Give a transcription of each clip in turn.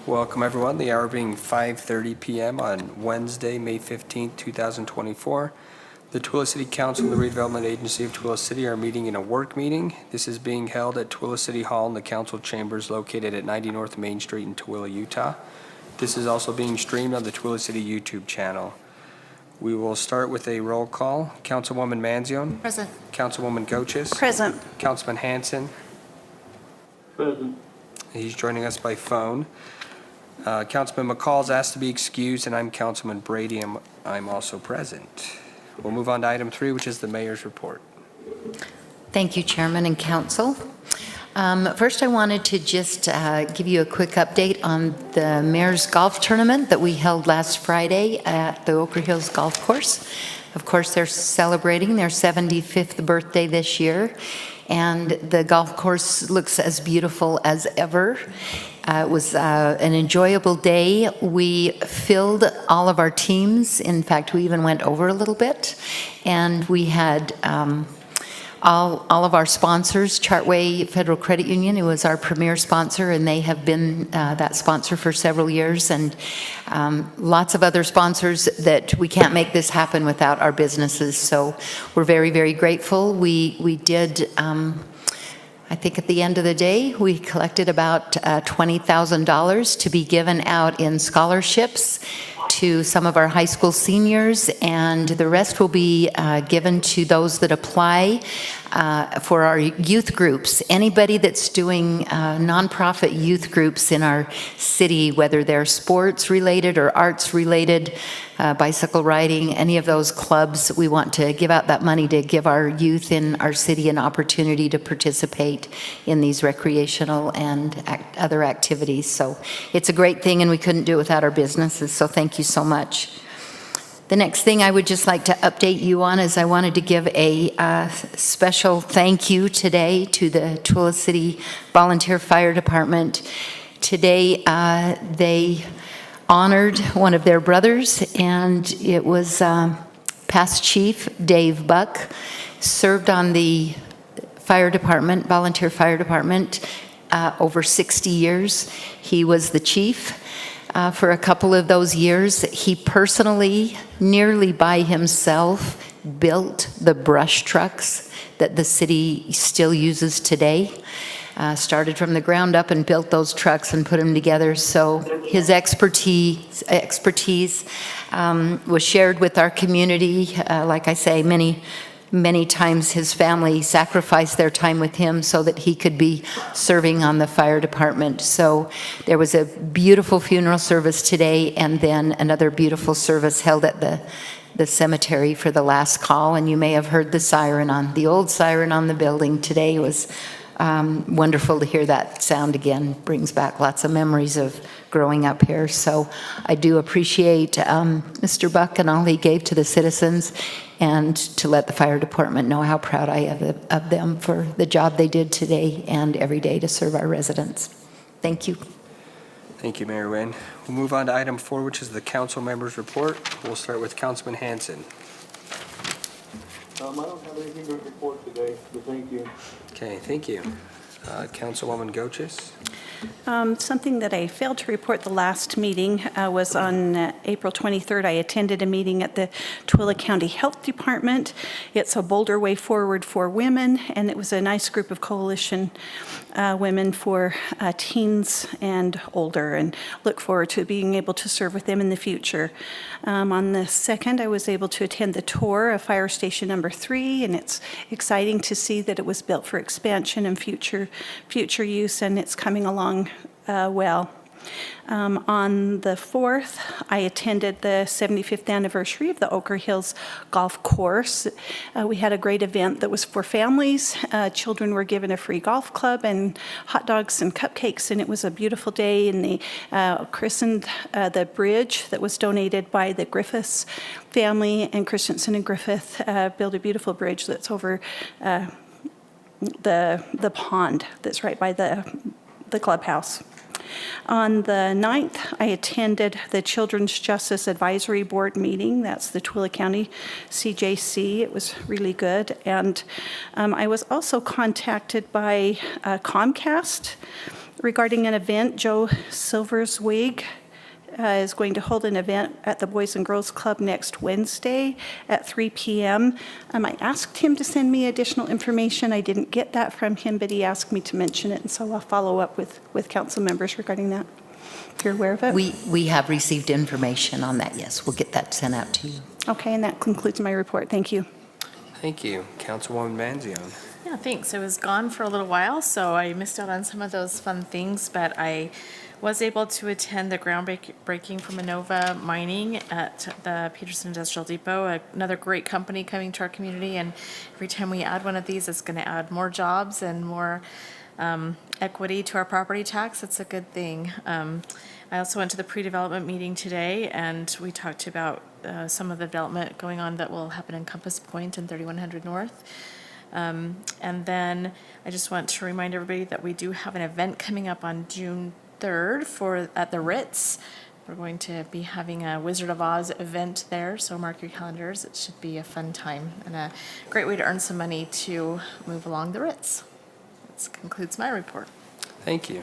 Welcome everyone. The hour being 5:30 p.m. on Wednesday, May 15th, 2024. The Tooele City Council and the Redevelopment Agency of Tooele City are meeting in a work meeting. This is being held at Tooele City Hall in the council chambers located at 90 North Main Street in Tooele, Utah. This is also being streamed on the Tooele City YouTube channel. We will start with a roll call. Councilwoman Manzione. Present. Councilwoman Goches. Present. Councilman Hanson. Present. He's joining us by phone. Councilman McCall's asked to be excused, and I'm Councilman Brady. I'm also present. We'll move on to item 3, which is the mayor's report. Thank you, Chairman and Council. First, I wanted to just give you a quick update on the Mayor's Golf Tournament that we held last Friday at the Ochre Hills Golf Course. Of course, they're celebrating their 75th birthday this year, and the golf course looks as beautiful as ever. It was an enjoyable day. We filled all of our teams. In fact, we even went over a little bit, and we had all of our sponsors. Chartway Federal Credit Union, who was our premier sponsor, and they have been that sponsor for several years, and lots of other sponsors that we can't make this happen without our businesses. So we're very, very grateful. We did, I think at the end of the day, we collected about $20,000 to be given out in scholarships to some of our high school seniors, and the rest will be given to those that apply for our youth groups. Anybody that's doing nonprofit youth groups in our city, whether they're sports related or arts related, bicycle riding, any of those clubs, we want to give out that money to give our youth in our city an opportunity to participate in these recreational and other activities. So it's a great thing, and we couldn't do it without our businesses, so thank you so much. The next thing I would just like to update you on is I wanted to give a special thank you today to the Tooele City Volunteer Fire Department. Today they honored one of their brothers, and it was past Chief Dave Buck, served on the fire department, volunteer fire department, over 60 years. He was the chief for a couple of those years. He personally, nearly by himself, built the brush trucks that the city still uses today. Started from the ground up and built those trucks and put them together. So his expertise was shared with our community. Like I say, many times his family sacrificed their time with him so that he could be serving on the fire department. So there was a beautiful funeral service today, and then another beautiful service held at the cemetery for the last call. And you may have heard the old siren on the building today. It was wonderful to hear that sound again. Brings back lots of memories of growing up here. So I do appreciate Mr. Buck and all he gave to the citizens, and to let the fire department know how proud I am of them for the job they did today and every day to serve our residents. Thank you. Thank you, Mayor Wynn. We'll move on to item 4, which is the council members' report. We'll start with Councilman Hanson. I don't have anything to report today, but thank you. Okay, thank you. Councilwoman Goches. Something that I failed to report the last meeting was on April 23rd. I attended a meeting at the Tooele County Health Department. It's a bolder way forward for women, and it was a nice group of coalition women for teens and older, and look forward to being able to serve with them in the future. On the 2nd, I was able to attend the tour of Fire Station number 3, and it's exciting to see that it was built for expansion and future use, and it's coming along well. On the 4th, I attended the 75th anniversary of the Ochre Hills Golf Course. We had a great event that was for families. Children were given a free golf club and hot dogs and cupcakes, and it was a beautiful day. And they christened the bridge that was donated by the Griffiths family, and Christensen and Griffith built a beautiful bridge that's over the pond that's right by the clubhouse. On the 9th, I attended the Children's Justice Advisory Board meeting. That's the Tooele County CJC. It was really good. And I was also contacted by Comcast Regarding an event, Joe Silverswig is going to hold an event at the Boys and Girls Club next Wednesday at 3 p.m. I asked him to send me additional information. I didn't get that from him, but he asked me to mention it, and so I'll follow up with council members regarding that. If you're aware of it. We have received information on that, yes. We'll get that sent out to you. Okay, and that concludes my report. Thank you. Thank you. Councilwoman Manzione. Yeah, thanks. I was gone for a little while, so I missed out on some of those fun things, but I was able to attend the groundbreaking for Minova Mining at the Peterson Industrial Depot, another great company coming to our community, and every time we add one of these, it's going to add more jobs and more equity to our property tax. It's a good thing. I also went to the pre-development meeting today, and we talked about some of the development going on that will happen in Compass Point and 3100 North. And then I just want to remind everybody that we do have an event coming up on June 3rd at the Ritz. We're going to be having a Wizard of Oz event there, so mark your calendars. It should be a fun time and a great way to earn some money to move along the Ritz. This concludes my report. Thank you.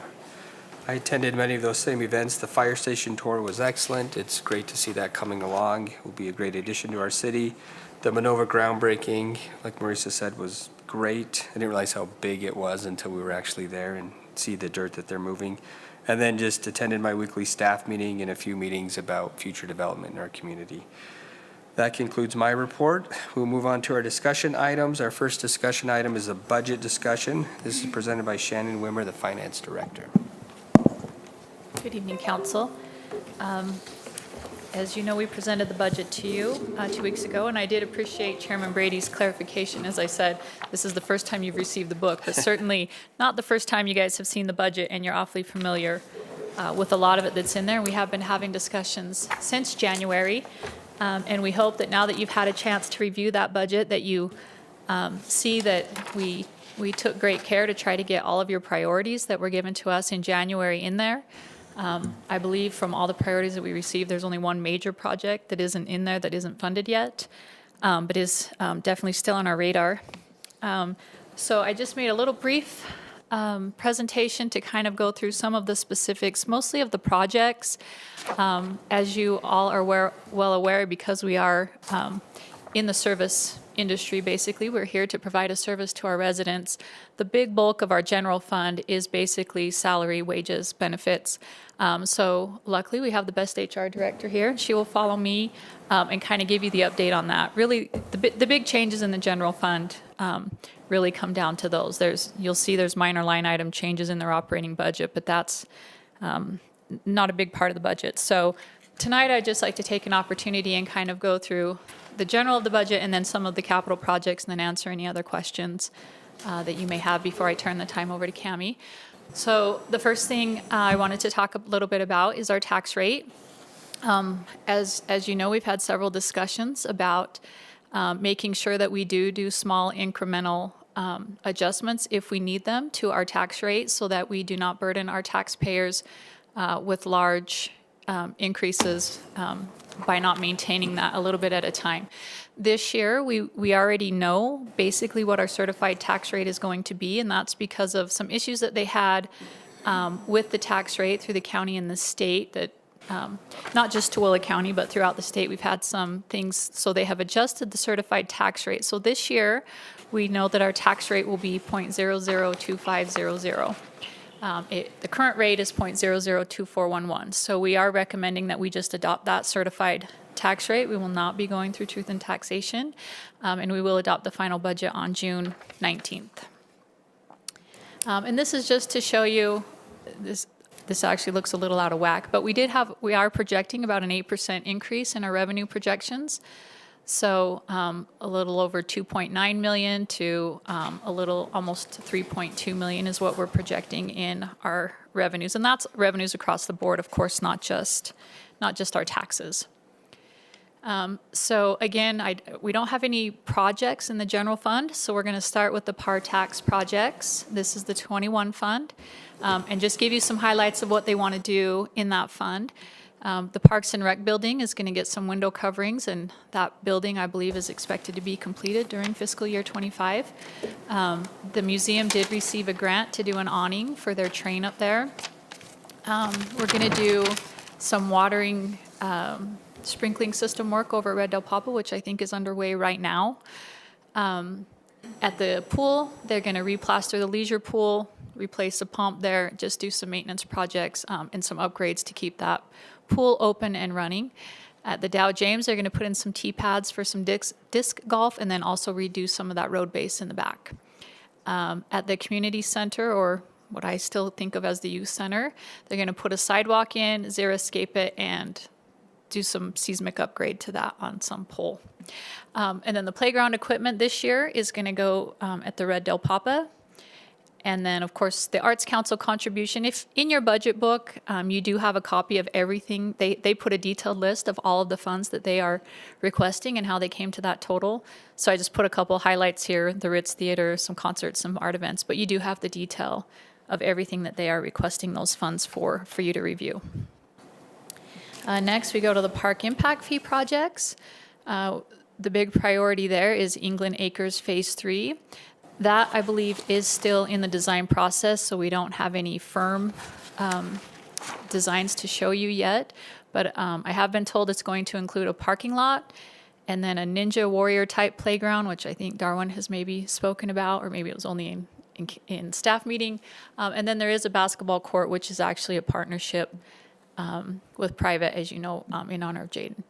I attended many of those same events. The fire station tour was excellent. It's great to see that coming along. It will be a great addition to our city. The Minova groundbreaking, like Marisa said, was great. I didn't realize how big it was until we were actually there and see the dirt that they're moving. And then just attended my weekly staff meeting and a few meetings about future development in our community. That concludes my report. We'll move on to our discussion items. Our first discussion item is a budget discussion. This is presented by Shannon Wimmer, the Finance Director. Good evening, Council. As you know, we presented the budget to you 2 weeks ago, and I did appreciate Chairman Brady's clarification. As I said, this is the first time you've received the book, but certainly not the first time you guys have seen the budget, and you're awfully familiar with a lot of it that's in there. We have been having discussions since January, and we hope that now that you've had a chance to review that budget, that you see that we took great care to try to get all of your priorities that were given to us in January in there. I believe from all the priorities that we received, there's only one major project that isn't in there that isn't funded yet, but is definitely still on our radar. So I just made a little brief presentation to kind of go through some of the specifics, mostly of the projects. As you all are well aware, because we are in the service industry, basically, we're here to provide a service to our residents. The big bulk of our general fund is basically salary, wages, benefits. So luckily, we have the best HR director here. She will follow me and kind of give you the update on that. Really, the big changes in the general fund really come down to those. You'll see there's minor line item changes in their operating budget, but that's not a big part of the budget. So tonight, I'd just like to take an opportunity and kind of go through the general of the budget and then some of the capital projects, and then answer any other questions that you may have before I turn the time over to Cammie. So the first thing I wanted to talk a little bit about is our tax rate. As you know, we've had several discussions about making sure that we do small incremental adjustments if we need them to our tax rate, so that we do not burden our taxpayers with large increases by not maintaining that a little bit at a time. This year, we already know basically what our certified tax rate is going to be, and that's because of some issues that they had with the tax rate through the county and the state, that not just Tooele County, but throughout the state, we've had some things, so they have adjusted the certified tax rate. So this year, we know that our tax rate will be 0.002500. The current rate is 0.002411. So we are recommending that we just adopt that certified tax rate. We will not be going through truth and taxation, and we will adopt the final budget on June 19th. And this is just to show you, this actually looks a little out of whack, but we are projecting about an 8% increase in our revenue projections. So a little over 2.9 million to a little almost 3.2 million is what we're projecting in our revenues, and that's revenues across the board, of course, not just our taxes. So again, we don't have any projects in the general fund, so we're going to start with the PAR tax projects. This is the 21 fund, and just give you some highlights of what they want to do in that fund. The Parks and Rec building is going to get some window coverings, and that building, I believe, is expected to be completed during fiscal year +25. The museum did receive a grant to do an awning for their train up there. We're going to do some watering, sprinkling system work over at Red Del Papa, which I think is underway right now. At the pool, they're going to replaster the leisure pool, replace the pump there, just do some maintenance projects and some upgrades to keep that pool open and running. At the Dow James, they're going to put in some tee pads for some disc golf and then also redo some of that road base in the back. At the community center, or what I still think of as the youth center, they're going to put a sidewalk in, xeriscape it, and do some seismic upgrade to that on some pole. And then the playground equipment this year is going to go at the Red Del Papa. And then, of course, the Arts Council contribution. If in your budget book, you do have a copy of everything, they put a detailed list of all of the funds that they are requesting and how they came to that total. So I just put a couple highlights here, the Ritz Theater, some concerts, some art events, but you do have the detail of everything that they are requesting those funds for you to review. Next, we go to the park impact fee projects. The big priority there is England Acres Phase 3. That, I believe, is still in the design process, so we don't have any firm designs to show you yet. But I have been told it's going to include a parking lot and then a Ninja Warrior type playground, which I think Darwin has maybe spoken about, or maybe it was only in staff meeting. And then there is a basketball court, which is actually a partnership with private, as you know, in honor of Jaden.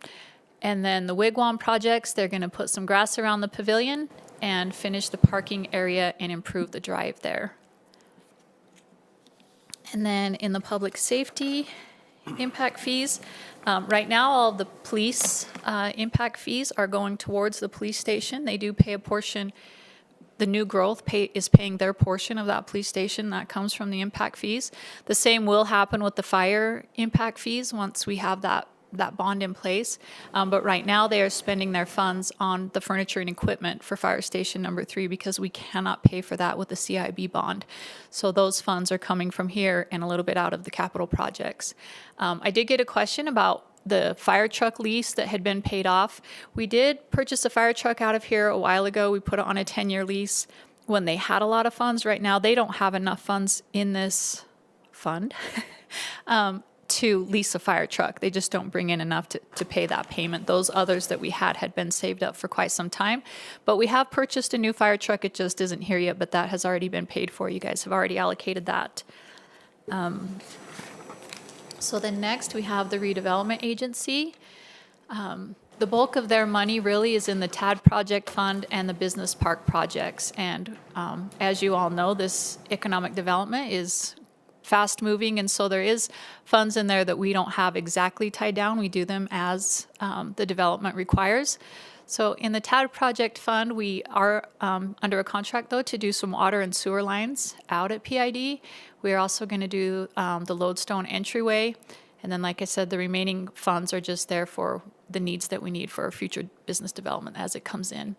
And then the wigwam projects, they're going to put some grass around the pavilion and finish the parking area and improve the drive there. And then in the public safety impact fees, right now all the police impact fees are going towards the police station. They do pay a portion. The new growth is paying their portion of that police station that comes from the impact fees. The same will happen with the fire impact fees once we have that bond in place. But right now they are spending their funds on the furniture and equipment for fire station number 3 because we cannot pay for that with the CIB bond. So those funds are coming from here and a little bit out of the capital projects. I did get a question about the fire truck lease that had been paid off. We did purchase a fire truck out of here a while ago. We put it on a 10-year lease when they had a lot of funds. Right now, they don't have enough funds in this fund to lease a fire truck. They just don't bring in enough to pay that payment. Those others that we had been saved up for quite some time. But we have purchased a new fire truck. It just isn't here yet, but that has already been paid for. You guys have already allocated that. So then next we have the redevelopment agency. The bulk of their money really is in the TAD project fund and the business park projects. And as you all know, this economic development is fast moving, and so there is funds in there that we don't have exactly tied down. We do them as the development requires. So in the TAD project fund, we are under a contract, though, to do some water and sewer lines out at PID. We are also going to do the lodestone entryway. And then, like I said, the remaining funds are just there for the needs that we need for future business development as it comes in.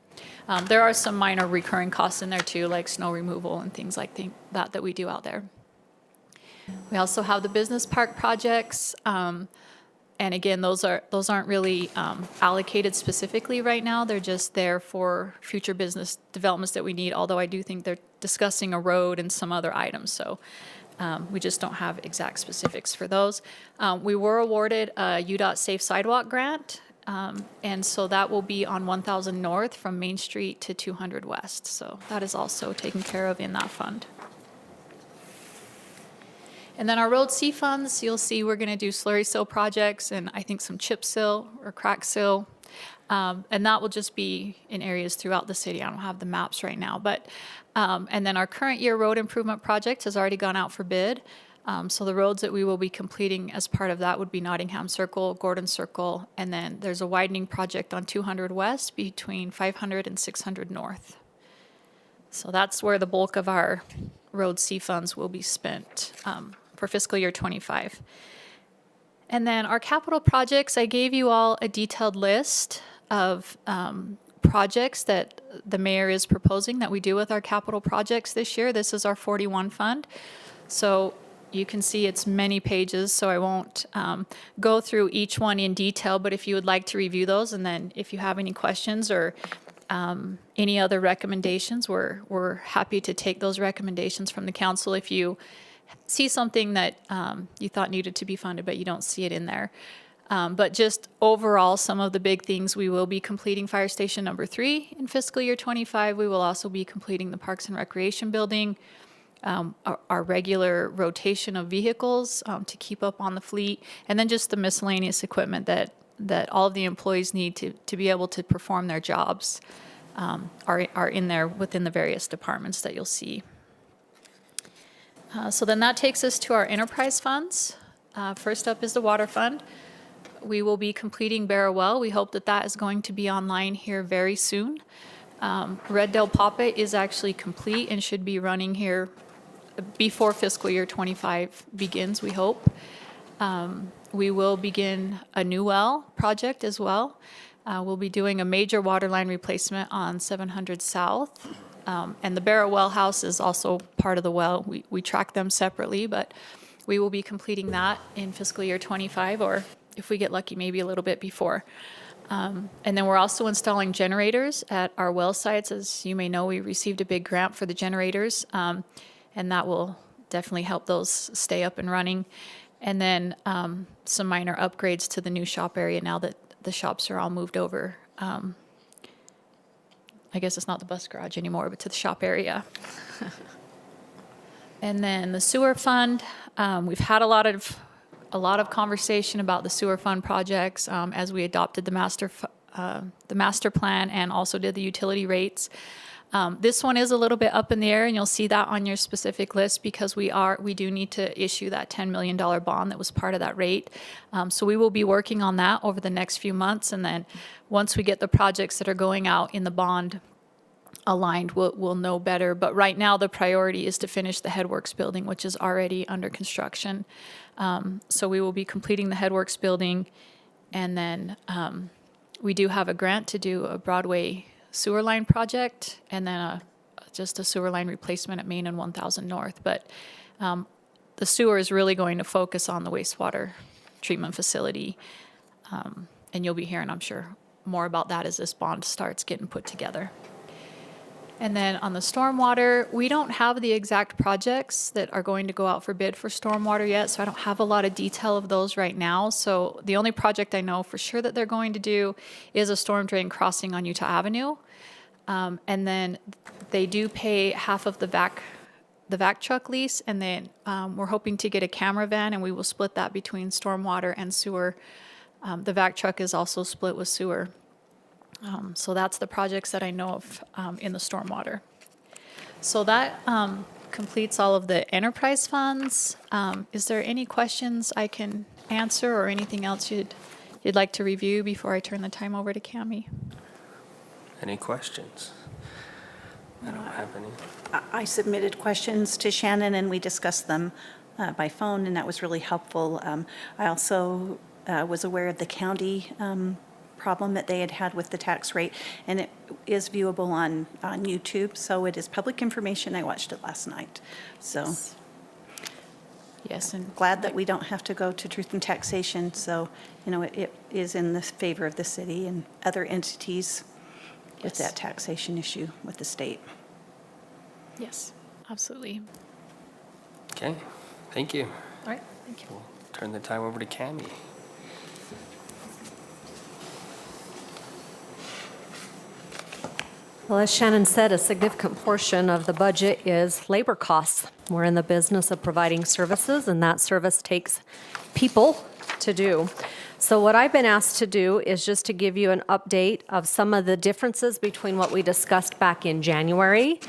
There are some minor recurring costs in there, too, like snow removal and things like that we do out there. We also have the business park projects. And again, those aren't really allocated specifically right now. They're just there for future business developments that we need, although I do think they're discussing a road and some other items. So we just don't have exact specifics for those. We were awarded a UDOT Safe Sidewalk grant. And so that will be on 1000 North from Main Street to 200 West. So that is also taken care of in that fund. And then our road C funds, you'll see we're going to do slurry sill projects and I think some chip sill or crack sill. And that will just be in areas throughout the city. I don't have the maps right now. But and then our current year road improvement project has already gone out for bid. So the roads that we will be completing as part of that would be Nottingham Circle, Gordon Circle, and then there's a widening project on 200 West between 500 and 600 North. So that's where the bulk of our road C funds will be spent for fiscal year 25. And then our capital projects, I gave you all a detailed list of projects that the mayor is proposing that we do with our capital projects this year. This is our 41 fund. So you can see it's many pages, so I won't go through each one in detail, but if you would like to review those, and then if you have any questions or any other recommendations, we're happy to take those recommendations from the council if you see something that you thought needed to be funded, but you don't see it in there. But just overall, some of the big things, we will be completing Fire Station number 3 in fiscal year 25. We will also be completing the Parks and Recreation Building, our regular rotation of vehicles to keep up on the fleet, and then just the miscellaneous equipment that all of the employees need to be able to perform their jobs are in there within the various departments that you'll see. So then that takes us to our enterprise funds. First up is the water fund. We will be completing Barrow Well. We hope that that is going to be online here very soon. Red Del Papa is actually complete and should be running here before fiscal year 25 begins, we hope. We will begin a new well project as well. We'll be doing a major water line replacement on 700 South. And the Barrow Well House is also part of the well. We track them separately, but we will be completing that in fiscal year 25, or if we get lucky, maybe a little bit before. And then we're also installing generators at our well sites. As you may know, we received a big grant for the generators, and that will definitely help those stay up and running. And then some minor upgrades to the new shop area now that the shops are all moved over. I guess it's not the bus garage anymore, but to the shop area. And then the sewer fund, we've had a lot of conversation about the sewer fund projects as we adopted the master plan and also did the utility rates. This one is a little bit up in the air, and you'll see that on your specific list because we do need to issue that $10 million bond that was part of that rate. So we will be working on that over the next few months, and then once we get the projects that are going out in the bond aligned, we'll know better. But right now, the priority is to finish the Headworks building, which is already under construction. So we will be completing the Headworks building, and then we do have a grant to do a Broadway sewer line project, and then just a sewer line replacement at Main and 1000 North. But the sewer is really going to focus on the wastewater treatment facility, and you'll be hearing, I'm sure, more about that as this bond starts getting put together. And then on the stormwater, we don't have the exact projects that are going to go out for bid for stormwater yet, so I don't have a lot of detail of those right now. So the only project I know for sure that they're going to do is a storm drain crossing on Utah Avenue. And then they do pay half of the vac truck lease, and then we're hoping to get a camera van, and we will split that between stormwater and sewer. The vac truck is also split with sewer. So that's the projects that I know of in the stormwater. So that completes all of the enterprise funds. Is there any questions I can answer or anything else you'd like to review before I turn the time over to Cammie? Any questions? I don't have any. I submitted questions to Shannon, and we discussed them by phone, and that was really helpful. I also was aware of the county problem that they had with the tax rate, and it is viewable on YouTube, so it is public information. I watched it last night. So Yes, and glad that we don't have to go to Truth and Taxation, so it is in the favor of the city and other entities with Yes. that taxation issue with the state. yes, absolutely. Okay, thank you. All right, thank you. We'll turn the time over to Cammie. Well, as Shannon said, a significant portion of the budget is labor costs. We're in the business of providing services, and that service takes people to do. So what I've been asked to do is just to give you an update of some of the differences between what we discussed back in January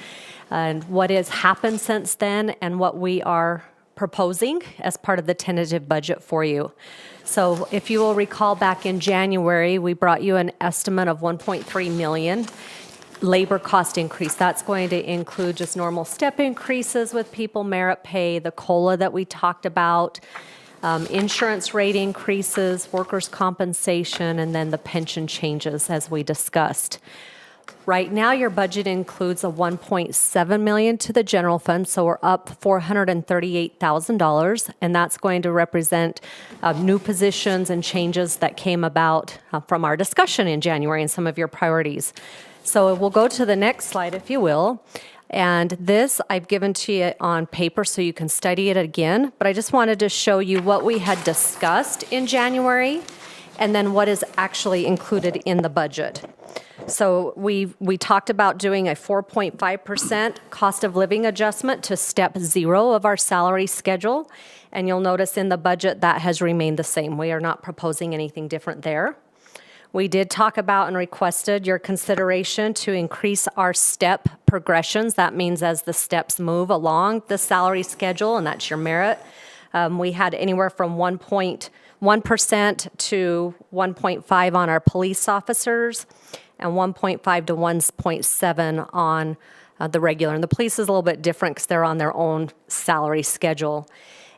and what has happened since then and what we are proposing as part of the tentative budget for you. So if you will recall, back in January, we brought you an estimate of 1.3 million labor cost increase. That's going to include just normal step increases with people, merit pay, the COLA that we talked about, insurance rate increases, workers' compensation, and then the pension changes as we discussed. Right now, your budget includes a $1.7 million to the general fund, so we're up $438,000, and that's going to represent new positions and changes that came about from our discussion in January and some of your priorities. So we'll go to the next slide, if you will. And this I've given to you on paper so you can study it again, but I just wanted to show you what we had discussed in January and then what is actually included in the budget. So we talked about doing a 4.5% cost of living adjustment to step 0 of our salary schedule. And you'll notice in the budget that has remained the same. We are not proposing anything different there. We did talk about and requested your consideration to increase our step progressions. That means as the steps move along the salary schedule, and that's your merit. We had anywhere from 1.1% to 1.5 on our police officers, and 1.5 to 1.7 on the regular. And the police is a little bit different because they're on their own salary schedule.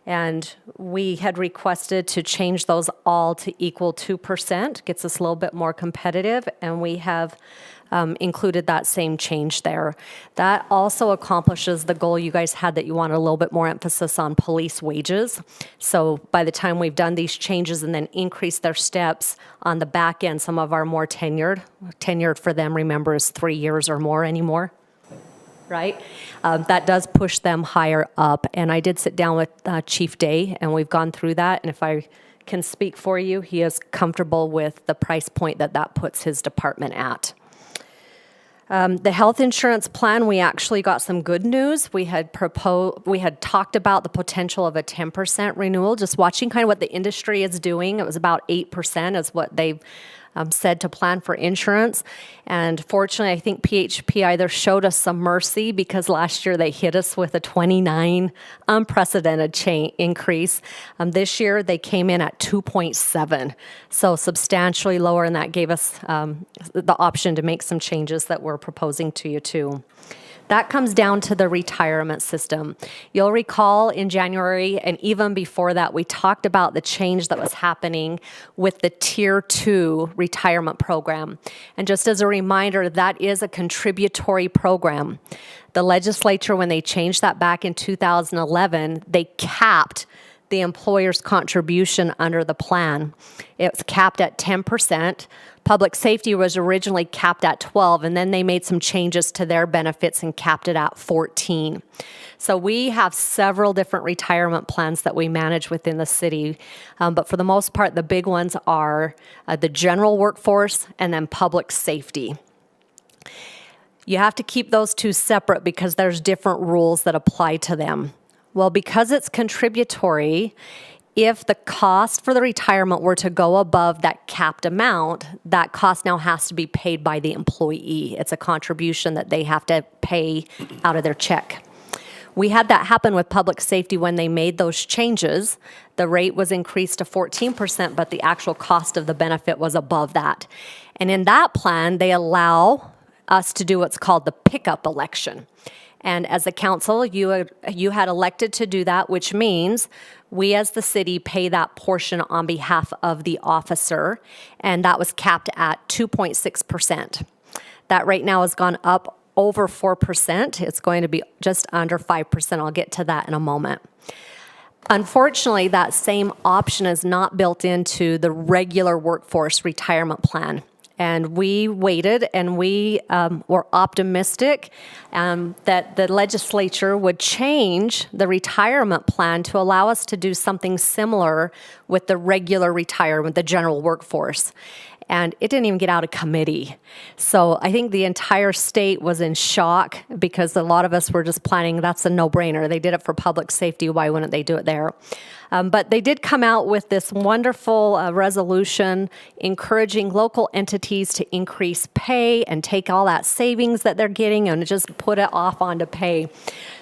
And we had requested to change those all to equal 2%, gets us a little bit more competitive, and we have included that same change there. That also accomplishes the goal you guys had that you wanted a little bit more emphasis on police wages. So by the time we've done these changes and then increased their steps on the back end, some of our more tenured for them, remember, is 3 years or more anymore, right? That does push them higher up. And I did sit down with Chief Day, and we've gone through that. And if I can speak for you, he is comfortable with the price point that that puts his department at. The health insurance plan, we actually got some good news. We had talked about the potential of a 10% renewal, just watching kind of what the industry is doing. It was about 8% is what they've said to plan for insurance. And fortunately, I think PHP either showed us some mercy because last year they hit us with a 29 unprecedented increase. This year they came in at 2.7, so substantially lower, and that gave us the option to make some changes that we're proposing to you too. That comes down to the retirement system. You'll recall in January, and even before that, we talked about the change that was happening with the Tier 2 retirement program. And just as a reminder, that is a contributory program. The legislature, when they changed that back in 2011, they capped the employer's contribution under the plan. It was capped at 10%. Public safety was originally capped at 12, and then they made some changes to their benefits and capped it at 14. So we have several different retirement plans that we manage within the city, but for the most part, the big ones are the general workforce and then public safety. You have to keep those two separate because there's different rules that apply to them. Well, because it's contributory, if the cost for the retirement were to go above that capped amount, that cost now has to be paid by the employee. It's a contribution that they have to pay out of their check. We had that happen with public safety when they made those changes. The rate was increased to 14%, but the actual cost of the benefit was above that. And in that plan, they allow us to do what's called the pickup election. And as a council, you had elected to do that, which means we as the city pay that portion on behalf of the officer, and that was capped at 2.6%. That rate now has gone up over 4%. It's going to be just under 5%. I'll get to that in a moment. Unfortunately, that same option is not built into the regular workforce retirement plan. And we waited, and we were optimistic that the legislature would change the retirement plan to allow us to do something similar with the regular retirement, the general workforce. And it didn't even get out of committee. So I think the entire state was in shock because a lot of us were just planning, that's a no-brainer. They did it for public safety. Why wouldn't they do it there? But they did come out with this wonderful resolution encouraging local entities to increase pay and take all that savings that they're getting and just put it off onto pay.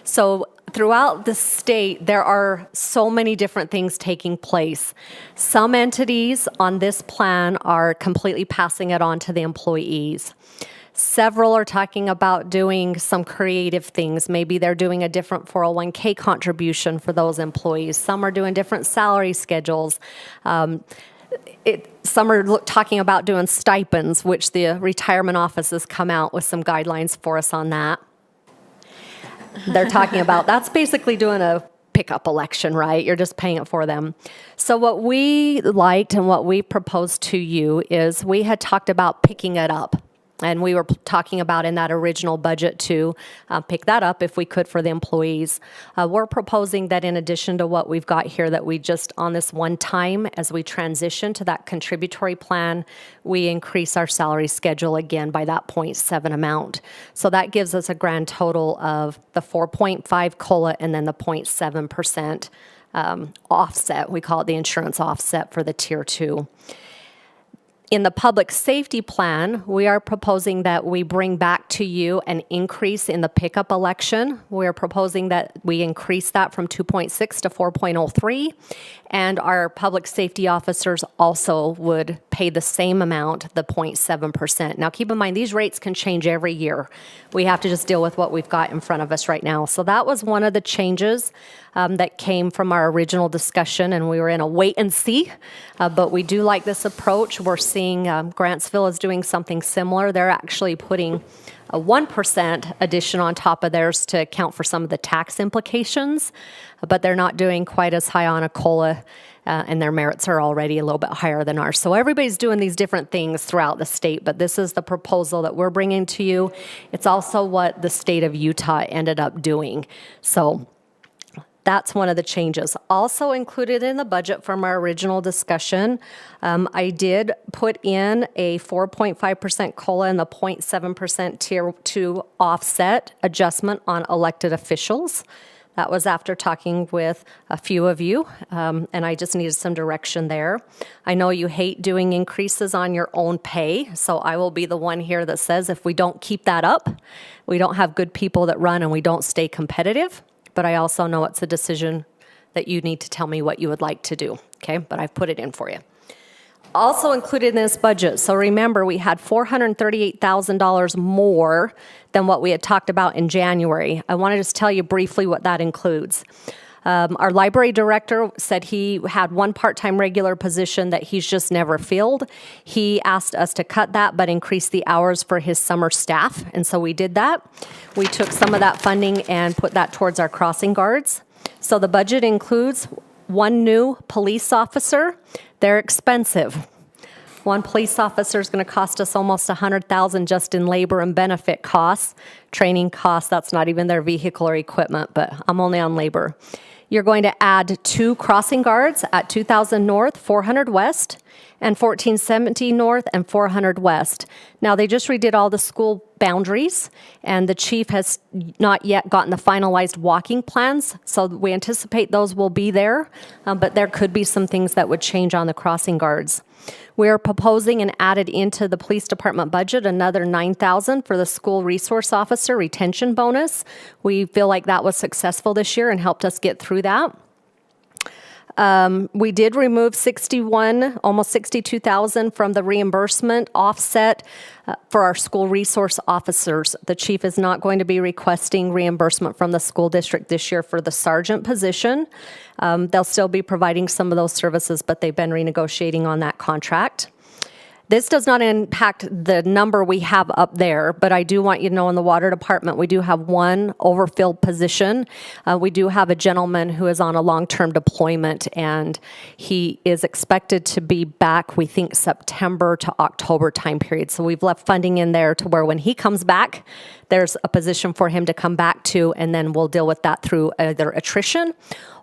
So throughout the state, there are so many different things taking place. Some entities on this plan are completely passing it on to the employees. Several are talking about doing some creative things. Maybe they're doing a different 401k contribution for those employees. Some are doing different salary schedules. Some are talking about doing stipends, which the retirement office has come out with some guidelines for us on that. They're talking about, that's basically doing a pickup election, right? You're just paying it for them. So what we liked and what we proposed to you is we had talked about picking it up. And we were talking about in that original budget to pick that up if we could for the employees. We're proposing that in addition to what we've got here, that we just on this one time, as we transition to that contributory plan, we increase our salary schedule again by that 0.7 amount. So that gives us a grand total of the 4.5 COLA and then the 0.7% offset. We call it the insurance offset for the Tier 2. In the public safety plan, we are proposing that we bring back to you an increase in the pickup election. We're proposing that we increase that from 2.6 to 4.03, and our public safety officers also would pay the same amount, the 0.7%. Now, keep in mind, these rates can change every year. We have to just deal with what we've got in front of us right now. So that was one of the changes that came from our original discussion, and we were in a wait and see, but we do like this approach. We're seeing Grantsville is doing something similar. They're actually putting a 1% addition on top of theirs to account for some of the tax implications, but they're not doing quite as high on a COLA, and their merits are already a little bit higher than ours. So everybody's doing these different things throughout the state, but this is the proposal that we're bringing to you. It's also what the state of Utah ended up doing. So that's one of the changes. Also included in the budget from our original discussion, I did put in a 4.5% COLA and the 0.7% Tier 2 offset adjustment on elected officials. That was after talking with a few of you, and I just needed some direction there. I know you hate doing increases on your own pay, so I will be the one here that says if we don't keep that up, we don't have good people that run and we don't stay competitive. But I also know it's a decision that you need to tell me what you would like to do, okay? But I've put it in for you. Also included in this budget, so remember we had $438,000 more than what we had talked about in January. I want to just tell you briefly what that includes. Our library director said he had one part-time regular position that he's just never filled. He asked us to cut that but increase the hours for his summer staff, and so we did that. We took some of that funding and put that towards our crossing guards. So the budget includes one new police officer. They're expensive. One police officer is going to cost us almost $100,000 just in labor and benefit costs, training costs. That's not even their vehicle or equipment, but I'm only on labor. You're going to add 2 crossing guards at 2000 North, 400 West, and 1470 North and 400 West. Now, they just redid all the school boundaries, and the chief has not yet gotten the finalized walking plans, so we anticipate those will be there, but there could be some things that would change on the crossing guards. We are proposing and added into the police department budget another $9,000 for the school resource officer retention bonus. We feel like that was successful this year and helped us get through that. We did remove almost $62,000 from the reimbursement offset for our school resource officers. The chief is not going to be requesting reimbursement from the school district this year for the sergeant position. They'll still be providing some of those services, but they've been renegotiating on that contract. This does not impact the number we have up there, but I do want you to know in the water department, we do have one overfilled position. We do have a gentleman who is on a long-term deployment, and he is expected to be back, we think, September to October time period. So we've left funding in there to where when he comes back, there's a position for him to come back to, and then we'll deal with that through either attrition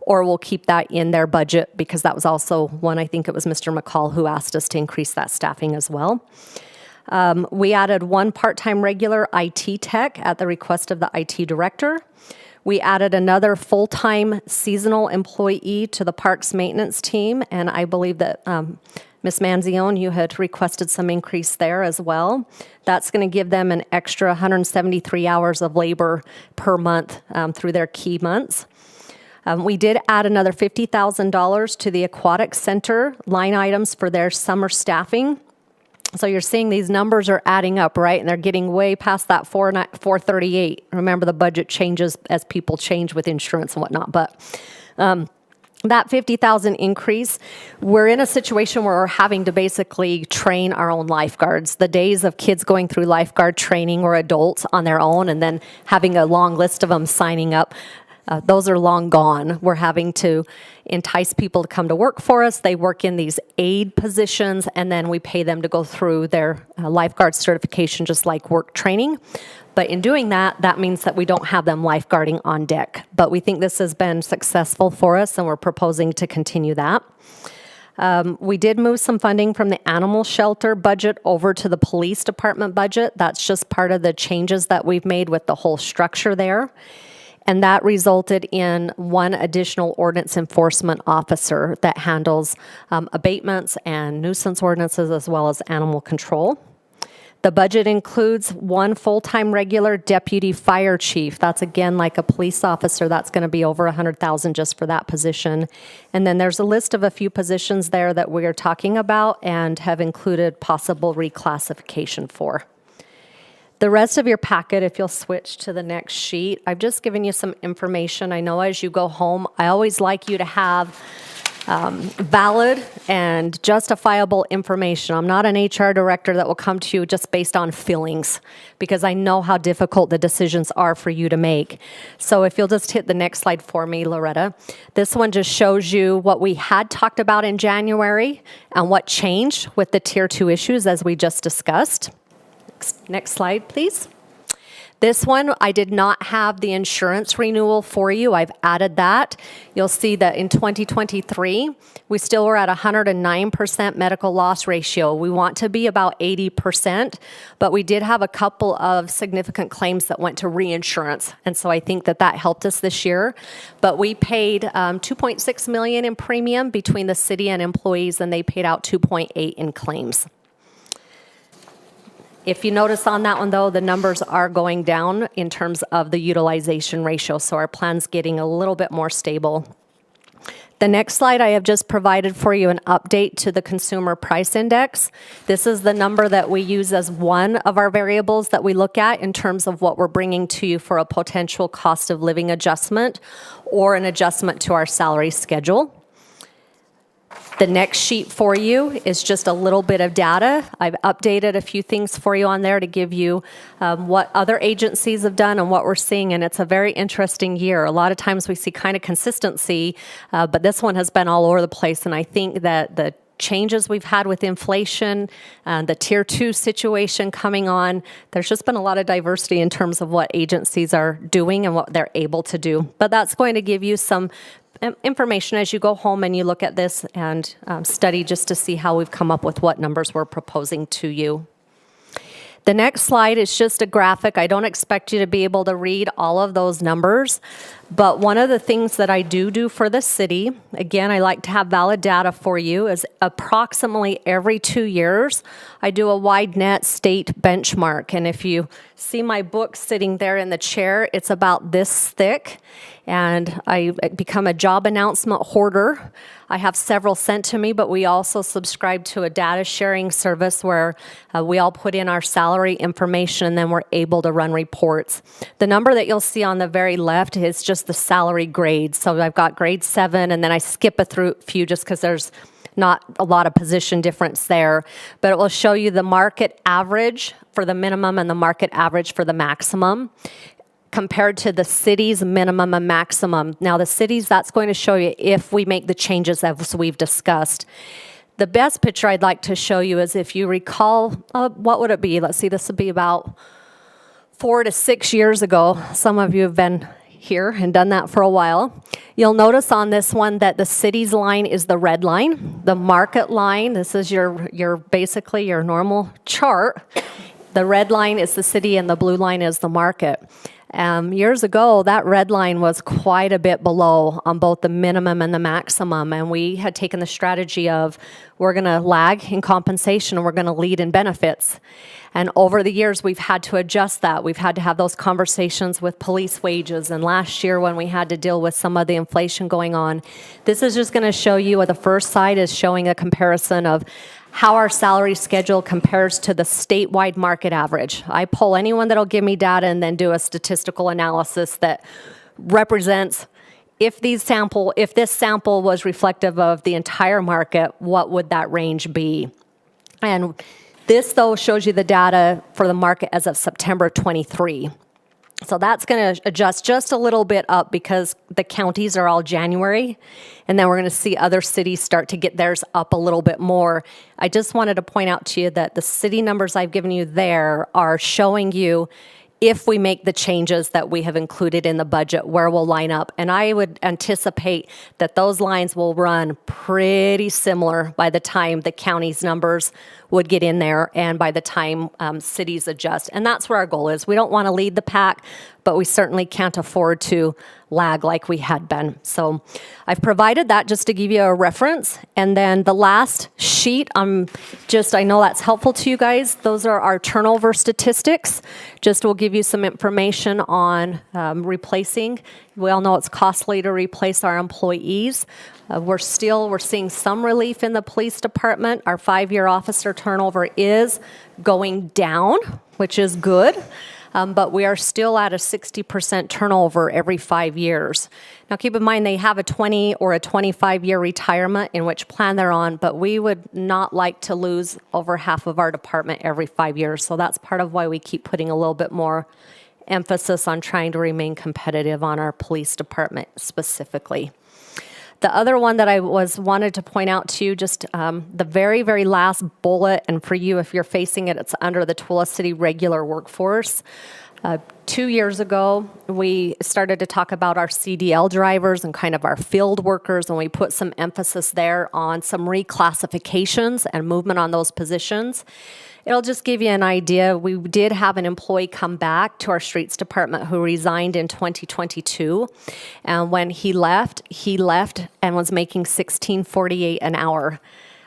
or we'll keep that in their budget, because that was also one, I think it was Mr. McCall who asked us to increase that staffing as well. We added one part-time regular IT tech at the request of the IT director. We added another full-time seasonal employee to the parks maintenance team, and I believe that Ms. Manzione, you had requested some increase there as well. That's going to give them an extra 173 hours of labor per month through their key months. We did add another $50,000 to the aquatic center line items for their summer staffing. So you're seeing these numbers are adding up, right? And they're getting way past that 438. Remember, the budget changes as people change with insurance and whatnot. But That 50,000 increase, we're in a situation where we're having to basically train our own lifeguards. The days of kids going through lifeguard training or adults on their own and then having a long list of them signing up, those are long gone. We're having to entice people to come to work for us. They work in these aid positions, and then we pay them to go through their lifeguard certification, just like work training. But in doing that, that means that we don't have them lifeguarding on deck. But we think this has been successful for us, and we're proposing to continue that. We did move some funding from the animal shelter budget over to the police department budget. That's just part of the changes that we've made with the whole structure there. And that resulted in one additional ordinance enforcement officer that handles abatements and nuisance ordinances as well as animal control. The budget includes one full-time regular deputy fire chief. That's again like a police officer. That's going to be over $100,000 just for that position. And then there's a list of a few positions there that we are talking about and have included possible reclassification for. The rest of your packet, if you'll switch to the next sheet, I've just given you some information. I know as you go home, I always like you to have valid and justifiable information. I'm not an HR director that will come to you just based on feelings, because I know how difficult the decisions are for you to make. So if you'll just hit the next slide for me, Loretta. This one just shows you what we had talked about in January and what changed with the Tier 2 issues as we just discussed. Next slide, please. This one, I did not have the insurance renewal for you. I've added that. You'll see that in 2023, we still were at 109% medical loss ratio. We want to be about 80%, but we did have a couple of significant claims that went to reinsurance, and so I think that that helped us this year. But we paid $2.6 million in premium between the city and employees, and they paid out $2.8 in claims. If you notice on that one, though, the numbers are going down in terms of the utilization ratio, so our plan's getting a little bit more stable. The next slide, I have just provided for you an update to the Consumer Price Index. This is the number that we use as one of our variables that we look at in terms of what we're bringing to you for a potential cost of living adjustment or an adjustment to our salary schedule. The next sheet for you is just a little bit of data. I've updated a few things for you on there to give you what other agencies have done and what we're seeing, and it's a very interesting year. A lot of times we see kind of consistency, but this one has been all over the place, and I think that the changes we've had with inflation, the Tier 2 situation coming on, there's just been a lot of diversity in terms of what agencies are doing and what they're able to do. But that's going to give you some information as you go home and you look at this and study just to see how we've come up with what numbers we're proposing to you. The next slide is just a graphic. I don't expect you to be able to read all of those numbers, but one of the things that I do for the city, again, I like to have valid data for you, is approximately every 2 years, I do a wide net state benchmark. And if you see my book sitting there in the chair, it's about this thick, and I become a job announcement hoarder. I have several sent to me, but we also subscribe to a data sharing service where we all put in our salary information and then we're able to run reports. The number that you'll see on the very left is just the salary grades. So I've got grade 7, and then I skip a few just because there's not a lot of position difference there. But it will show you the market average for the minimum and the market average for the maximum, compared to the city's minimum and maximum. Now the city's, that's going to show you if we make the changes as we've discussed. The best picture I'd like to show you is if you recall, what would it be? Let's see, this would be about 4 to 6 years ago. Some of you have been here and done that for a while. You'll notice on this one that the city's line is the red line. The market line, this is your basically your normal chart. The red line is the city and the blue line is the market. Years ago, that red line was quite a bit below on both the minimum and the maximum, and we had taken the strategy of we're going to lag in compensation and we're going to lead in benefits. And over the years, we've had to adjust that. We've had to have those conversations with police wages, and last year when we had to deal with some of the inflation going on. This is just going to show you, what the first side is showing a comparison of how our salary schedule compares to the statewide market average. I pull anyone that'll give me data and then do a statistical analysis that represents if this sample was reflective of the entire market, what would that range be? And this, though, shows you the data for the market as of September 23. So that's going to adjust just a little bit up because the counties are all January, and then we're going to see other cities start to get theirs up a little bit more. I just wanted to point out to you that the city numbers I've given you there are showing you if we make the changes that we have included in the budget, where we'll line up. And I would anticipate that those lines will run pretty similar by the time the county's numbers would get in there and by the time cities adjust. And that's where our goal is. We don't want to lead the pack, but we certainly can't afford to lag like we had been. So I've provided that just to give you a reference. And then the last sheet, I know that's helpful to you guys. Those are our turnover statistics. Just will give you some information on replacing. We all know it's costly to replace our employees. We're seeing some relief in the police department. Our 5-year officer turnover is going down, which is good. But we are still at a 60% turnover every 5 years. Now, keep in mind, they have a 20 or a 25-year retirement in which plan they're on, but we would not like to lose over half of our department every 5 years. So that's part of why we keep putting a little bit more emphasis on trying to remain competitive on our police department specifically. The other one that I wanted to point out to you, just the very, very last bullet, and for you, if you're facing it, it's under the Tooele City regular workforce. 2 years ago, we started to talk about our CDL drivers and kind of our field workers, and we put some emphasis there on some reclassifications and movement on those positions. It'll just give you an idea. We did have an employee come back to our streets department who resigned in 2022. And when he left and was making $16.48 an hour.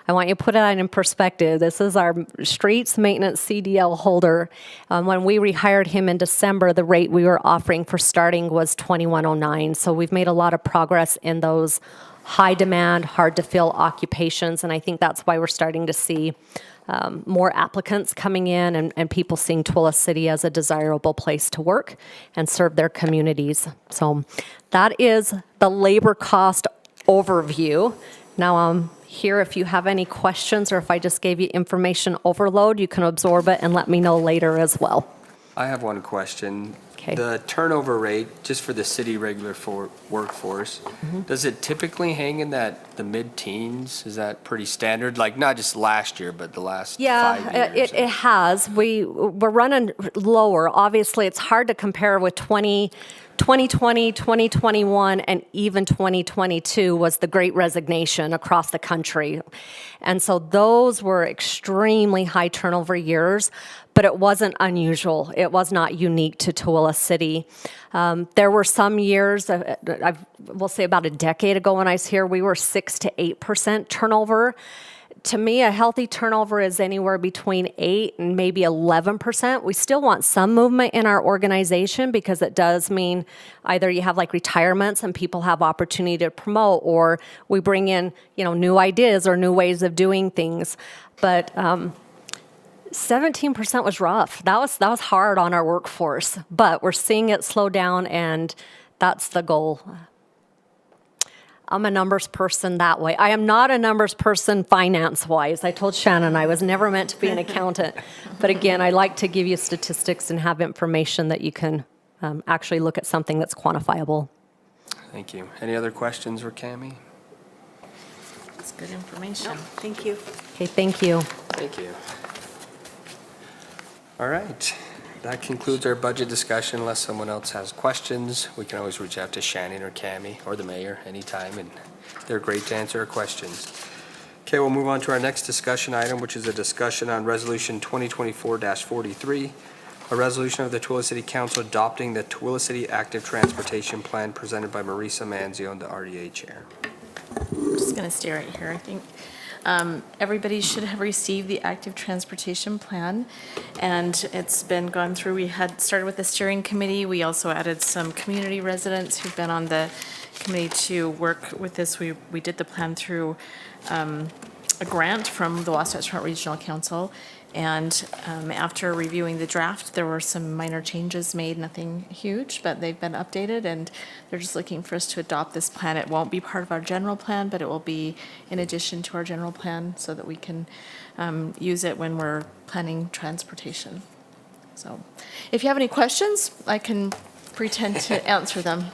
I want you to put it in perspective. This is our streets maintenance CDL holder. When we rehired him in December, the rate we were offering for starting was $21.09. So we've made a lot of progress in those high demand, hard to fill occupations. And I think that's why we're starting to see more applicants coming in and people seeing Tooele City as a desirable place to work and serve their communities. So that is the labor cost overview. Now I'm here if you have any questions or if I just gave you information overload, you can absorb it and let me know later as well. I have one question. Okay. The turnover rate, just for the city regular workforce, does it typically hang in the mid-teens? Is that pretty standard? Like not just last year, but the last 5 years? It has. We're running lower. Obviously, it's hard to compare with 2020, 2021, and even 2022 was the Great Resignation across the country. And so those were extremely high turnover years, but it wasn't unusual. It was not unique to Tooele City. There were some years, we'll say about a decade ago when I was here, we were 6 to 8% turnover. To me, a healthy turnover is anywhere between 8 and maybe 11%. We still want some movement in our organization because it does mean either you have like retirements and people have opportunity to promote, or we bring in, new ideas or new ways of doing things. But 17% was rough. That was hard on our workforce, but we're seeing it slow down, and that's the goal. I'm a numbers person that way. I am not a numbers person finance-wise. I told Shannon I was never meant to be an accountant. But again, I like to give you statistics and have information that you can actually look at something that's quantifiable. Thank you. Any other questions for Cammie? That's good information. Thank you. Okay, thank you. Thank you. All right. That concludes our budget discussion. Unless someone else has questions, we can always reach out to Shannon or Cammie or the mayor anytime, and they're great to answer our questions. Okay, we'll move on to our next discussion item, which is a discussion on Resolution 2024-43, a resolution of the Tooele City Council adopting the Tooele City Active Transportation Plan presented by Marisa Manzione, the RDA Chair. I'm just going to stay right here, I think. Everybody should have received the active transportation plan, and it's been gone through. We had started with the steering committee. We also added some community residents who've been on the committee to work with this. We did the plan through a grant from the Wasatch Front Regional Council, And after reviewing the draft, there were some minor changes made, nothing huge, but they've been updated, and they're just looking for us to adopt this plan. It won't be part of our general plan, but it will be in addition to our general plan so that we can use it when we're planning transportation. So if you have any questions, I can pretend to answer them.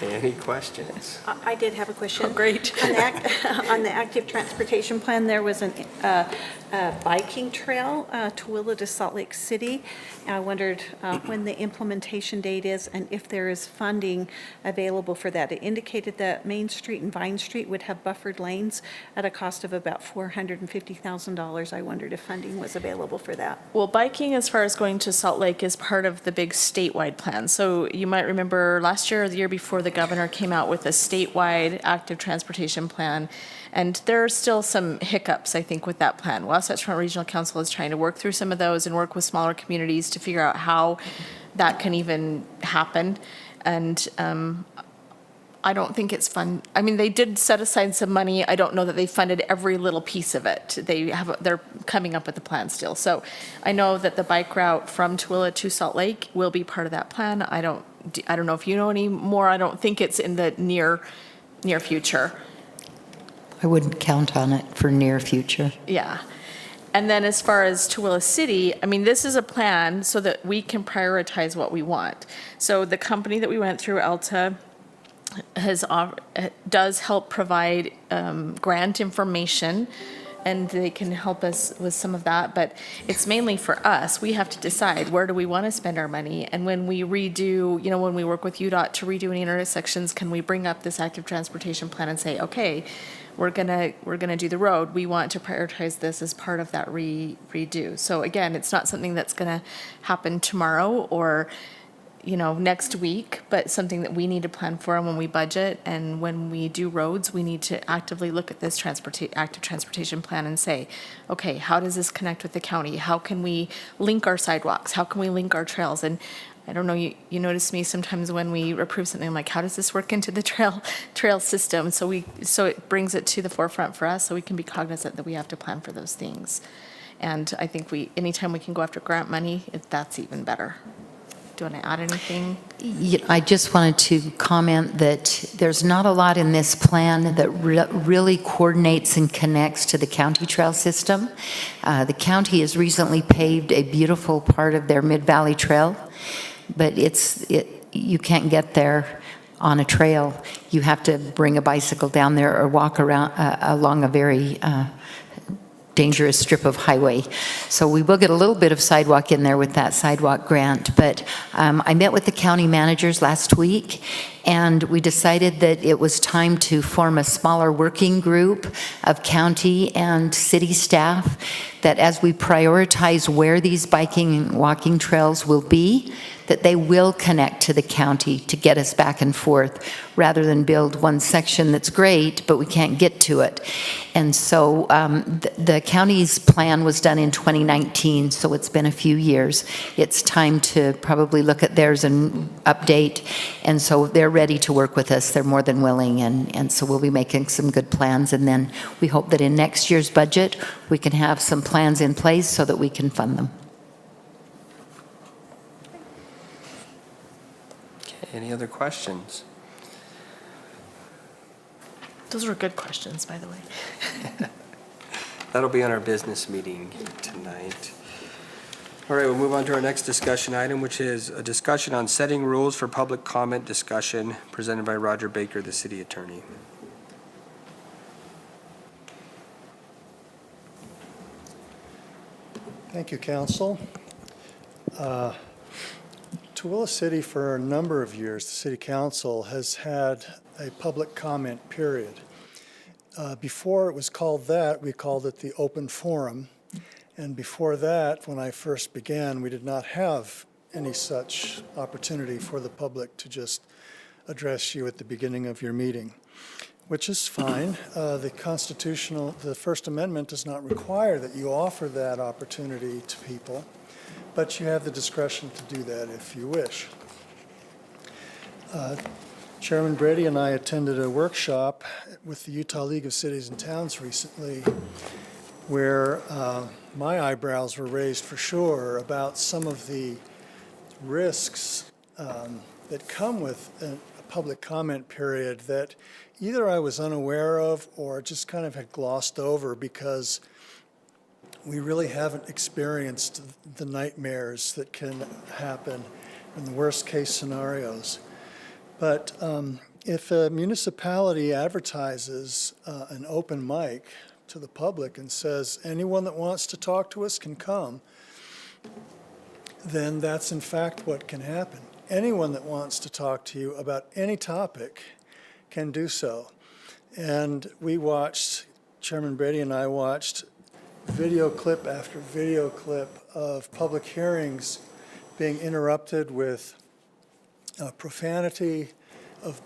Any questions? I did have a question. Oh, great. On the active transportation plan, there was a biking trail, Tooele to Salt Lake City. I wondered when the implementation date is and if there is funding available for that. It indicated that Main Street and Vine Street would have buffered lanes at a cost of about $450,000. I wondered if funding was available for that. Well, biking, as far as going to Salt Lake, is part of the big statewide plan. So you might remember last year or the year before, the governor came out with a statewide active transportation plan. And there are still some hiccups, I think, with that plan. Wasatch Front Regional Council is trying to work through some of those and work with smaller communities to figure out how that can even happen. And I don't think it's fun. I mean, they did set aside some money. I don't know that they funded every little piece of it. They're coming up with a plan still. So I know that the bike route from Tooele to Salt Lake will be part of that plan. I don't know if you know any more. I don't think it's in the near future. I wouldn't count on it for near future. Yeah. And then as far as Tooele City, I mean, this is a plan so that we can prioritize what we want. So the company that we went through, Alta, does help provide grant information, and they can help us with some of that, but it's mainly for us. We have to decide where do we want to spend our money, and when we redo, when we work with UDOT to redo any intersections, can we bring up this active transportation plan and say, okay, we're gonna do the road. We want to prioritize this as part of that redo. So again, it's not something that's gonna happen tomorrow or next week, but something that we need to plan for when we budget. And when we do roads, we need to actively look at this active transportation plan and say, okay, how does this connect with the county? How can we link our sidewalks? How can we link our trails? And I don't know, you notice me sometimes when we approve something, I'm like, how does this work into the trail system? So it brings it to the forefront for us so we can be cognizant that we have to plan for those things. And I think anytime we can go after grant money, that's even better. Do you want to add anything? I just wanted to comment that there's not a lot in this plan that really coordinates and connects to the county trail system. The county has recently paved a beautiful part of their Mid-Valley Trail, but you can't get there on a trail. You have to bring a bicycle down there or walk around along a very dangerous strip of highway. So we will get a little bit of sidewalk in there with that sidewalk grant. But I met with the county managers last week, and we decided that it was time to form a smaller working group of county and city staff, that as we prioritize where these biking and walking trails will be, that they will connect to the county to get us back and forth, rather than build one section that's great, but we can't get to it. And so the county's plan was done in 2019, so it's been a few years. It's time to probably look at theirs and update. And so they're ready to work with us. They're more than willing. And so we'll be making some good plans. And then we hope that in next year's budget, we can have some plans in place so that we can fund them. Any other questions? Those were good questions, by the way. That'll be on our business meeting tonight. All right, we'll move on to our next discussion item, which is a discussion on setting rules for public comment discussion, presented by Roger Baker, the city attorney. Thank you, Council. Tooele City, for a number of years, the City Council has had a public comment period. Before it was called that, we called it the open forum. And before that, when I first began, we did not have any such opportunity for the public to just address you at the beginning of your meeting, which is fine. The First Amendment does not require that you offer that opportunity to people, but you have the discretion to do that if you wish. Chairman Brady and I attended a workshop with the Utah League of Cities and Towns recently where my eyebrows were raised for sure about some of the risks that come with a public comment period that either I was unaware of or just kind of had glossed over because we really haven't experienced the nightmares that can happen in the worst case scenarios. But if a municipality advertises an open mic to the public and says anyone that wants to talk to us can come, then that's in fact what can happen. Anyone that wants to talk to you about any topic can do so. And we watched, Chairman Brady and I watched video clip after video clip of public hearings being interrupted with profanity, of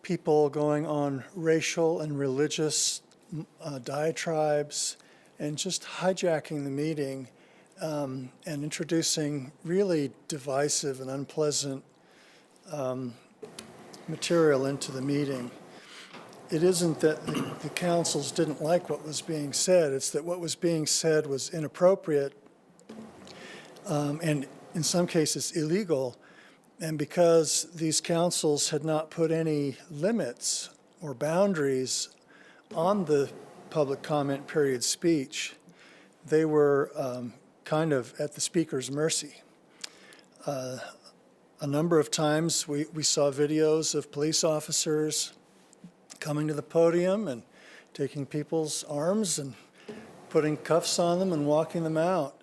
people going on racial and religious diatribes, and just hijacking the meeting and introducing really divisive and unpleasant material into the meeting. It isn't that the councils didn't like what was being said, it's that what was being said was inappropriate and in some cases illegal. And because these councils had not put any limits or boundaries on the public comment period speech, they were kind of at the speaker's mercy. A number of times we saw videos of police officers coming to the podium and taking people's arms and putting cuffs on them and walking them out.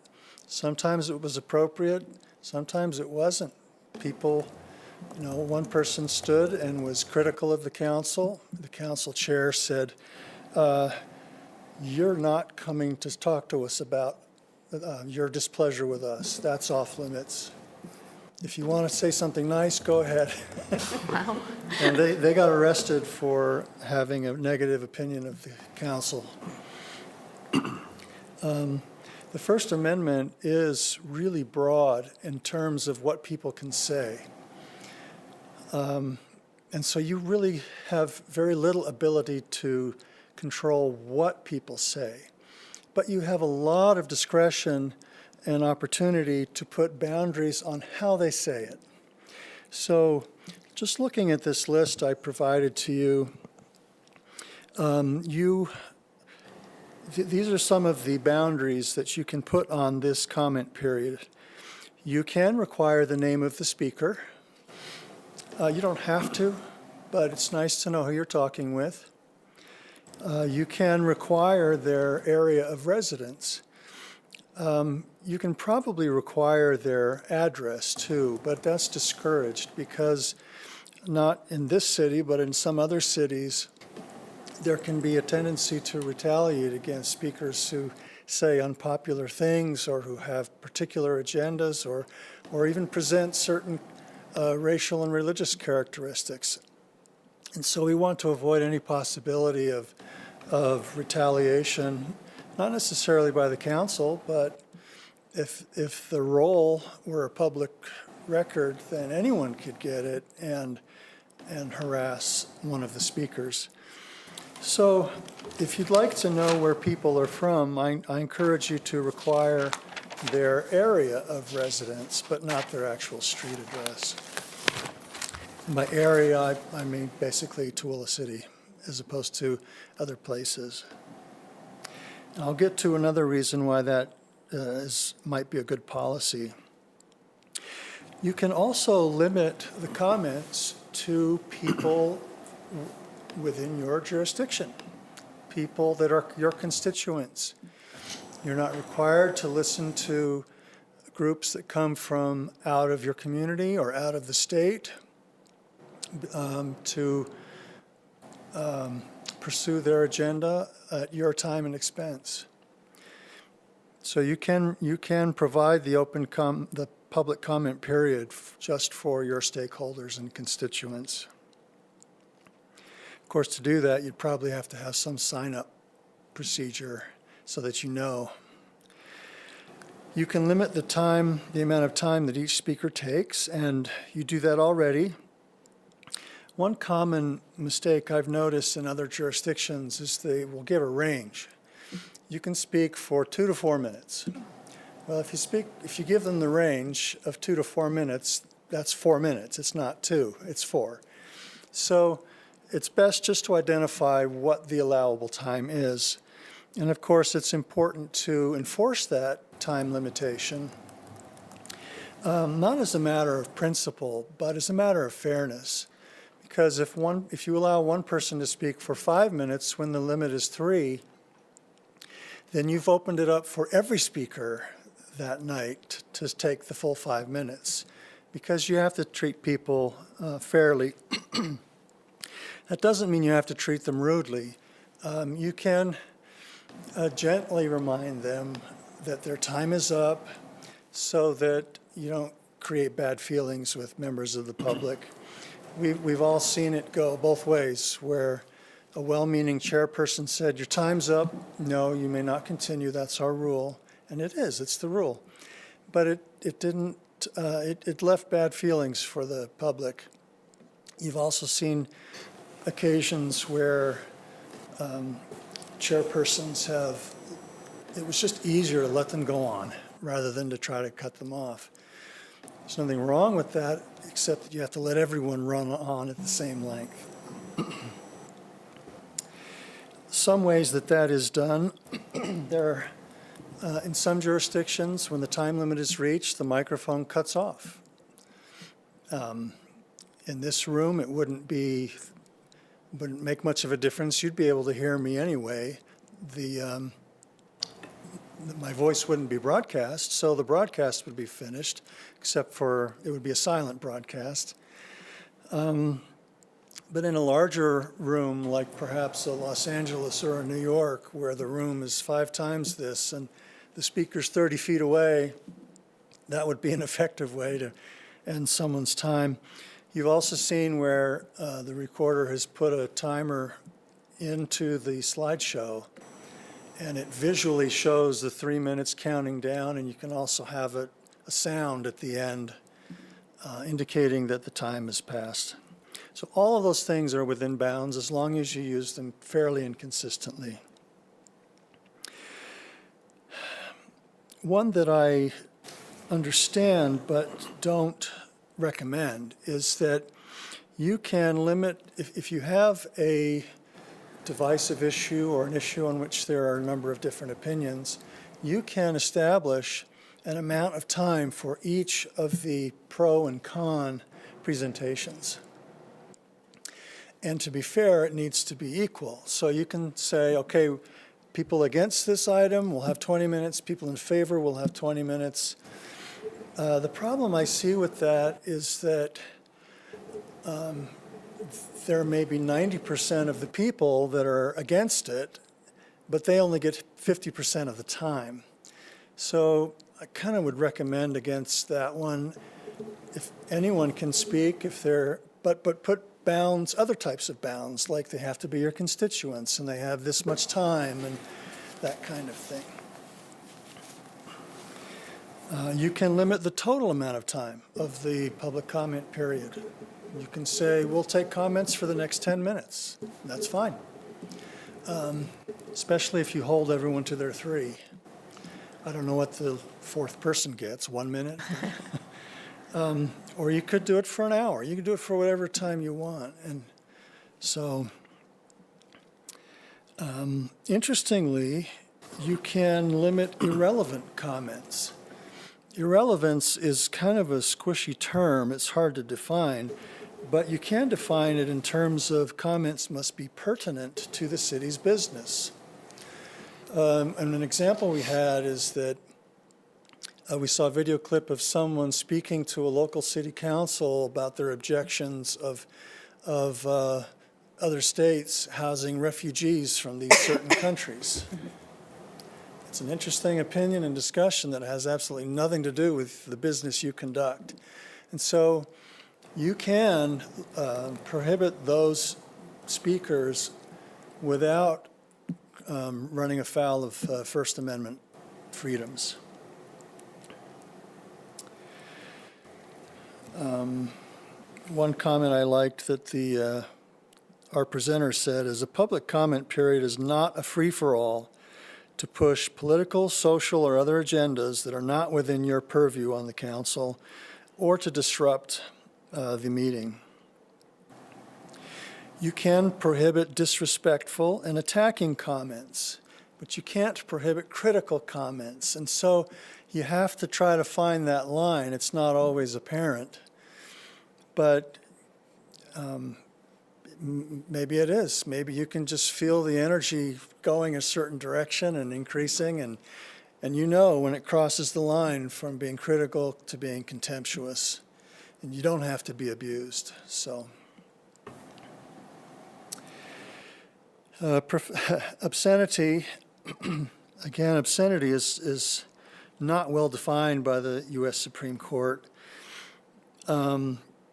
Sometimes it was appropriate, sometimes it wasn't. People, one person stood and was critical of the council. The council chair said, you're not coming to talk to us about your displeasure with us. That's off limits. If you want to say something nice, go ahead. Wow. And they got arrested for having a negative opinion of the council. The First Amendment is really broad in terms of what people can say. And so you really have very little ability to control what people say. But you have a lot of discretion and opportunity to put boundaries on how they say it. So just looking at this list I provided to you, these are some of the boundaries that you can put on this comment period. You can require the name of the speaker. You don't have to, but it's nice to know who you're talking with. You can require their area of residence. You can probably require their address too, but that's discouraged because not in this city, but in some other cities, there can be a tendency to retaliate against speakers who say unpopular things or who have particular agendas or even present certain racial and religious characteristics. And so we want to avoid any possibility of retaliation, not necessarily by the council, but if the role were a public record, then anyone could get it and harass one of the speakers. So if you'd like to know where people are from, I encourage you to require their area of residence, but not their actual street address. By area, I mean basically Tooele City, as opposed to other places. And I'll get to another reason why that might be a good policy. You can also limit the comments to people within your jurisdiction, people that are your constituents. You're not required to listen to groups that come from out of your community or out of the state to pursue their agenda at your time and expense. So you can provide the public comment period just for your stakeholders and constituents. Of course, to do that, you'd probably have to have some sign-up procedure so that you know. You can limit the amount of time that each speaker takes, and you do that already. One common mistake I've noticed in other jurisdictions is they will give a range. you can speak for 2 to 4 minutes. Well, if you give them the range of 2 to 4 minutes, that's 4 minutes. It's not 2, it's 4. So it's best just to identify what the allowable time is. And of course, it's important to enforce that time limitation, not as a matter of principle, but as a matter of fairness. Because if you allow one person to speak for 5 minutes when the limit is 3, then you've opened it up for every speaker that night to take the full 5 minutes, because you have to treat people fairly. That doesn't mean you have to treat them rudely. You can gently remind them that their time is up so that you don't create bad feelings with members of the public. We've all seen it go both ways, where a well-meaning chairperson said, "Your time's up. No, you may not continue. That's our rule." And it is. It's the rule. But it left bad feelings for the public. You've also seen occasions where chairpersons it was just easier to let them go on rather than to try to cut them off. There's nothing wrong with that, except that you have to let everyone run on at the same length. Some ways that is done, in some jurisdictions, when the time limit is reached, the microphone cuts off. In this room, it wouldn't make much of a difference. You'd be able to hear me anyway. My voice wouldn't be broadcast, so the broadcast would be finished, except for it would be a silent broadcast. But in a larger room, like perhaps a Los Angeles or a New York, where the room is 5 times this and the speaker's 30 feet away, that would be an effective way to end someone's time. You've also seen where the recorder has put a timer into the slideshow, and it visually shows the 3 minutes counting down, and you can also have a sound at the end indicating that the time has passed. So all of those things are within bounds as long as you use them fairly and consistently. One that I understand but don't recommend is that you can limit, if you have a divisive issue or an issue on which there are a number of different opinions, you can establish an amount of time for each of the pro and con presentations. And to be fair, it needs to be equal. So you can say, okay, people against this item will have 20 minutes, people in favor will have 20 minutes. The problem I see with that is that there may be 90% of the people that are against it, but they only get 50% of the time. So I kind of would recommend against that one. If anyone can speak, but put bounds, other types of bounds, like they have to be your constituents and they have this much time and that kind of thing. You can limit the total amount of time of the public comment period. You can say, we'll take comments for the next 10 minutes. That's fine. Especially if you hold everyone to their 3. I don't know what the 4th person gets, 1 minute? Or you could do it for an hour. You can do it for whatever time you want. And so, interestingly, you can limit irrelevant comments. Irrelevance is kind of a squishy term. It's hard to define, but you can define it in terms of comments must be pertinent to the city's business. And an example we had is that we saw a video clip of someone speaking to a local city council about their objections of other states housing refugees from these certain countries. It's an interesting opinion and discussion that has absolutely nothing to do with the business you conduct. And so you can prohibit those speakers without running afoul of First Amendment freedoms. One comment I liked that our presenter said is a public comment period is not a free-for-all. to push political, social, or other agendas that are not within your purview on the council, or to disrupt the meeting. You can prohibit disrespectful and attacking comments, but you can't prohibit critical comments. And so you have to try to find that line. It's not always apparent, but maybe it is. Maybe you can just feel the energy going a certain direction and increasing, and you know when it crosses the line from being critical to being contemptuous, and you don't have to be abused. So, obscenity, again, obscenity is not well defined by the U.S. Supreme Court.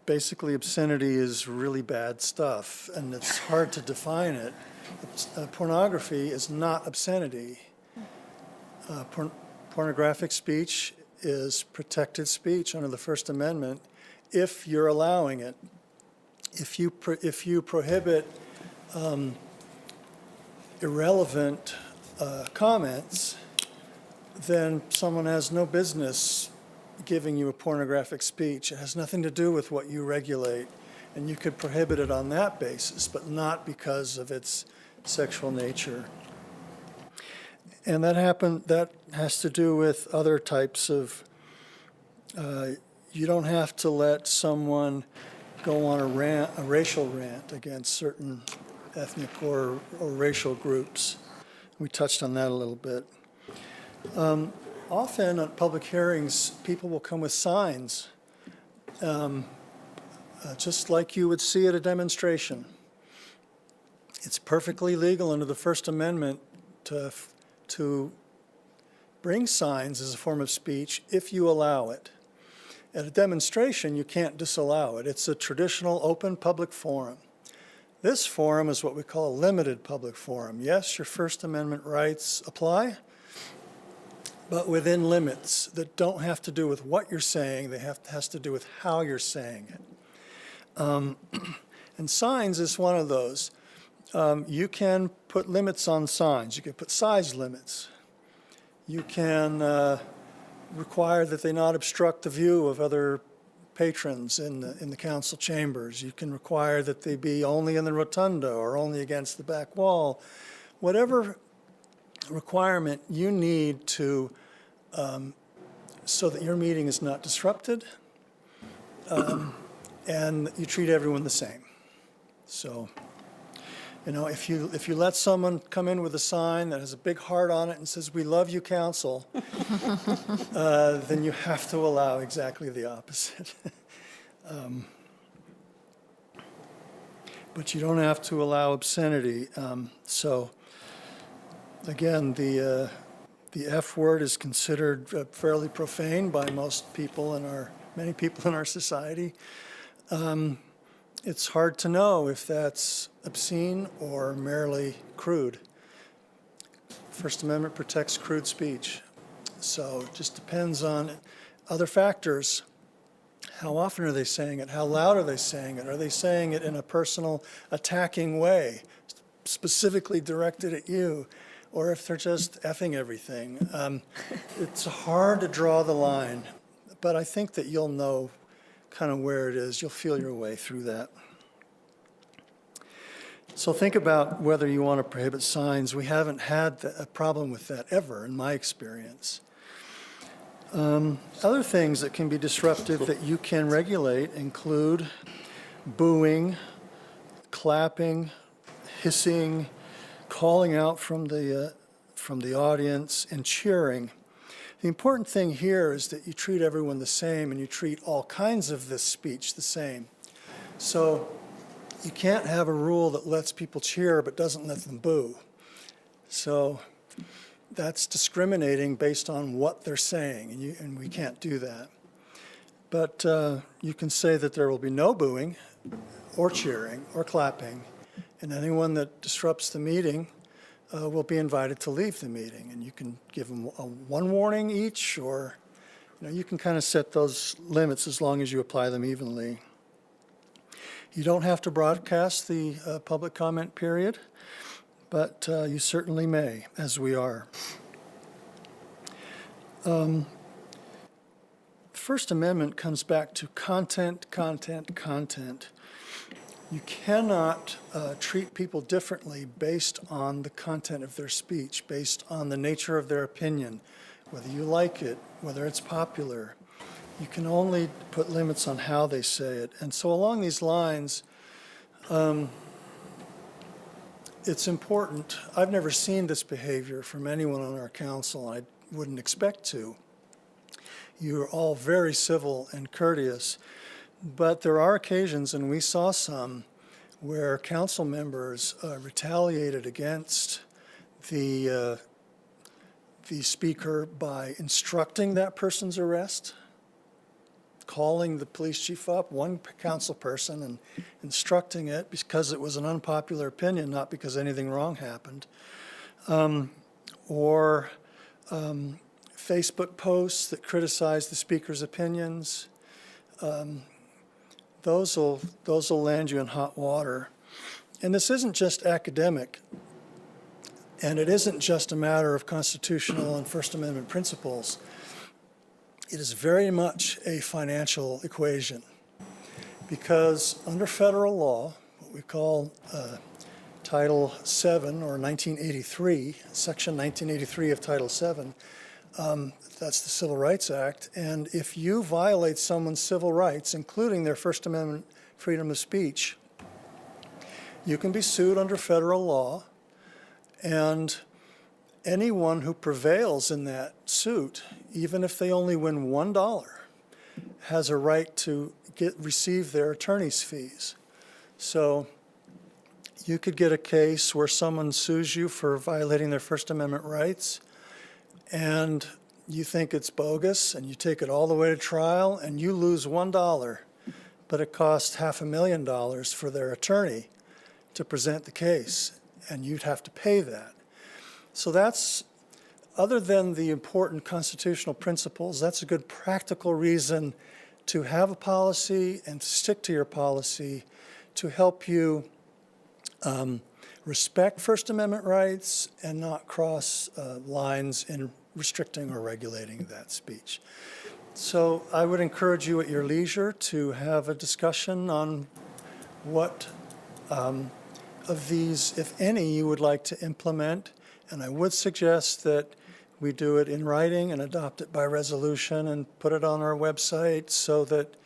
Basically, obscenity is really bad stuff, and it's hard to define it. Pornography is not obscenity. Pornographic speech is protected speech under the First Amendment if you're allowing it. If you prohibit irrelevant comments, then someone has no business giving you a pornographic speech. It has nothing to do with what you regulate, and you could prohibit it on that basis, but not because of its sexual nature. And that has to do with other types of, you don't have to let someone go on a racial rant against certain ethnic or racial groups. We touched on that a little bit. Often at public hearings, people will come with signs, just like you would see at a demonstration. It's perfectly legal under the First Amendment to bring signs as a form of speech if you allow it. At a demonstration, you can't disallow it. It's a traditional open public forum. This forum is what we call a limited public forum. Yes, your First Amendment rights apply, but within limits that don't have to do with what you're saying. Has to do with how you're saying it. And signs is one of those. You can put limits on signs. You can put size limits. You can require that they not obstruct the view of other patrons in the council chambers. You can require that they be only in the rotunda or only against the back wall. Whatever requirement you need to so that your meeting is not disrupted, and you treat everyone the same. So, you know, if you let someone come in with a sign that has a big heart on it and says, "We love you, council," then you have to allow exactly the opposite. But you don't have to allow obscenity. So, again, the F word is considered fairly profane by many people in our society. It's hard to know if that's obscene or merely crude. First Amendment protects crude speech. So it just depends on other factors. How often are they saying it? How loud are they saying it? Are they saying it in a personal, attacking way, specifically directed at you? Or if they're just effing everything. It's hard to draw the line, but I think that you'll know kind of where it is. You'll feel your way through that. So think about whether you want to prohibit signs. We haven't had a problem with that ever, in my experience. Other things that can be disruptive that you can regulate include booing, clapping, hissing, calling out from the audience, and cheering. The important thing here is that you treat everyone the same and you treat all kinds of this speech the same. So you can't have a rule that lets people cheer but doesn't let them boo. So that's discriminating based on what they're saying, and we can't do that. But you can say that there will be no booing or cheering or clapping, and anyone that disrupts the meeting will be invited to leave the meeting. And you can give them one warning each, or you can kind of set those limits as long as you apply them evenly. You don't have to broadcast the public comment period, but you certainly may, as we are. First Amendment comes back to content. You cannot treat people differently based on the content of their speech, based on the nature of their opinion, whether you like it, whether it's popular. You can only put limits on how they say it. And so along these lines, it's important. I've never seen this behavior from anyone on our council. I wouldn't expect to. You're all very civil and courteous, but there are occasions, and we saw some, where council members retaliated against the speaker by instructing that person's arrest, calling the police chief up, one council person, and instructing it because it was an unpopular opinion, not because anything wrong happened, or Facebook posts that criticize the speaker's opinions. Those will land you in hot water. And this isn't just academic, and it isn't just a matter of constitutional and First Amendment principles. It is very much a financial equation, because under federal law, what we call Title VII, or 1983, Section 1983 of Title VII, that's the Civil Rights Act, and if you violate someone's civil rights, including their First Amendment freedom of speech, you can be sued under federal law, and anyone who prevails in that suit, even if they only win $1, has a right to receive their attorney's fees. So you could get a case where someone sues you for violating their First Amendment rights, and you think it's bogus, and you take it all the way to trial, and you lose $1, but it costs $500,000 for their attorney to present the case, and you'd have to pay that. So that's, other than the important constitutional principles, that's a good practical reason to have a policy and to stick to your policy to help you respect First Amendment rights and not cross lines in restricting or regulating that speech. So I would encourage you at your leisure to have a discussion on what of these, if any, you would like to implement. And I would suggest that we do it in writing and adopt it by resolution and put it on our website so that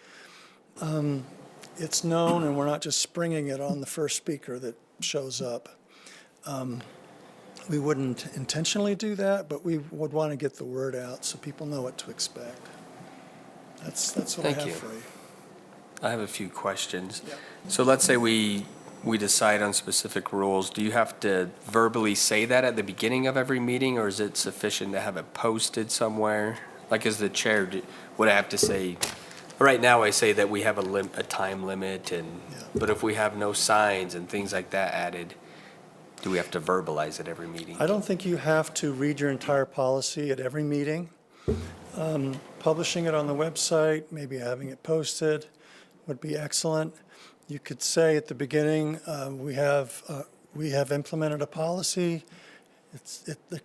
it's known and we're not just springing it on the first speaker that shows up. We wouldn't intentionally do that, but we would want to get the word out so people know what to expect. That's what I Thank have you. for you. I have a few questions. Yeah. So let's say we decide on specific rules. Do you have to verbally say that at the beginning of every meeting, or is it sufficient to have it posted somewhere? Like, as the chair, would I have to say, right now I say that we have a time limit, and but if we have no signs and things like that added, do we have to verbalize at every meeting? I don't think you have to read your entire policy at every meeting. Publishing it on the website, maybe having it posted would be excellent. You could say at the beginning, we have implemented a policy.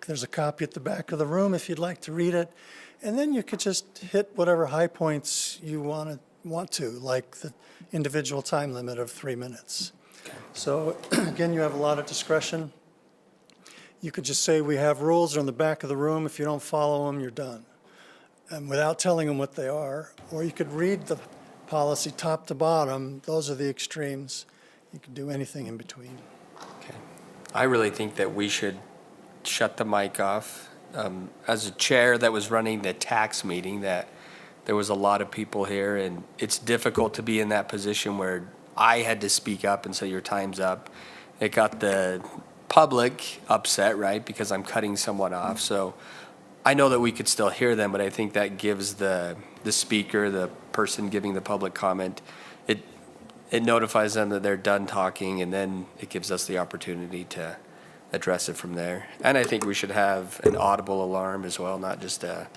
There's a copy at the back of the room if you'd like to read it. And then you could just hit whatever high points you want to, like the individual time limit of 3 minutes. So again, you have a lot of discretion. You could just say we have rules are in the back of the room. If you don't follow them, you're done. And without telling them what they are. Or you could read the policy top to bottom. Those are the extremes. You can do anything in between. Okay. I really think that we should shut the mic off. As a chair that was running the tax meeting, that there was a lot of people here, and it's difficult to be in that position where I had to speak up and say your time's up. It got the public upset, right, because I'm cutting someone off. So I know that we could still hear them, but I think that gives the speaker, the person giving the public comment, it notifies them that they're done talking, and then it gives us the opportunity to address it from there. And I think we should have an audible alarm as well, not just a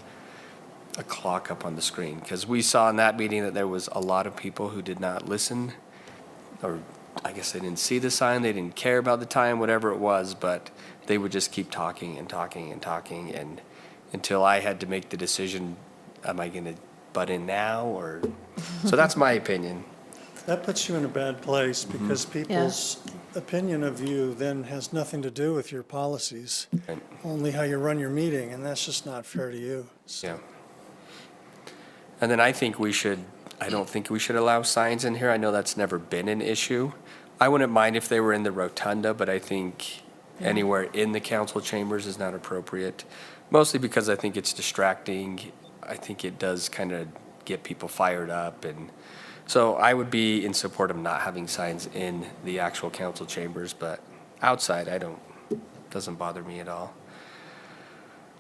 clock up on the screen, because we saw in that meeting that there was a lot of people who did not listen or I guess they didn't see the sign, they didn't care about the time, whatever it was, but they would just keep talking and talking and talking, and until I had to make the decision, am I going to butt in now, or, so that's my opinion. That puts you in a bad place because people's opinion of you then has nothing to do with your policies, Right. only how you run your meeting, and that's just not fair to you. So- Yeah. And then I don't think we should allow signs in here. I know that's never been an issue. I wouldn't mind if they were in the rotunda, but I think anywhere in the council chambers is not appropriate. Mostly because I think it's distracting. I think it does kind of get people fired up, and so I would be in support of not having signs in the actual council chambers, but outside, doesn't bother me at all.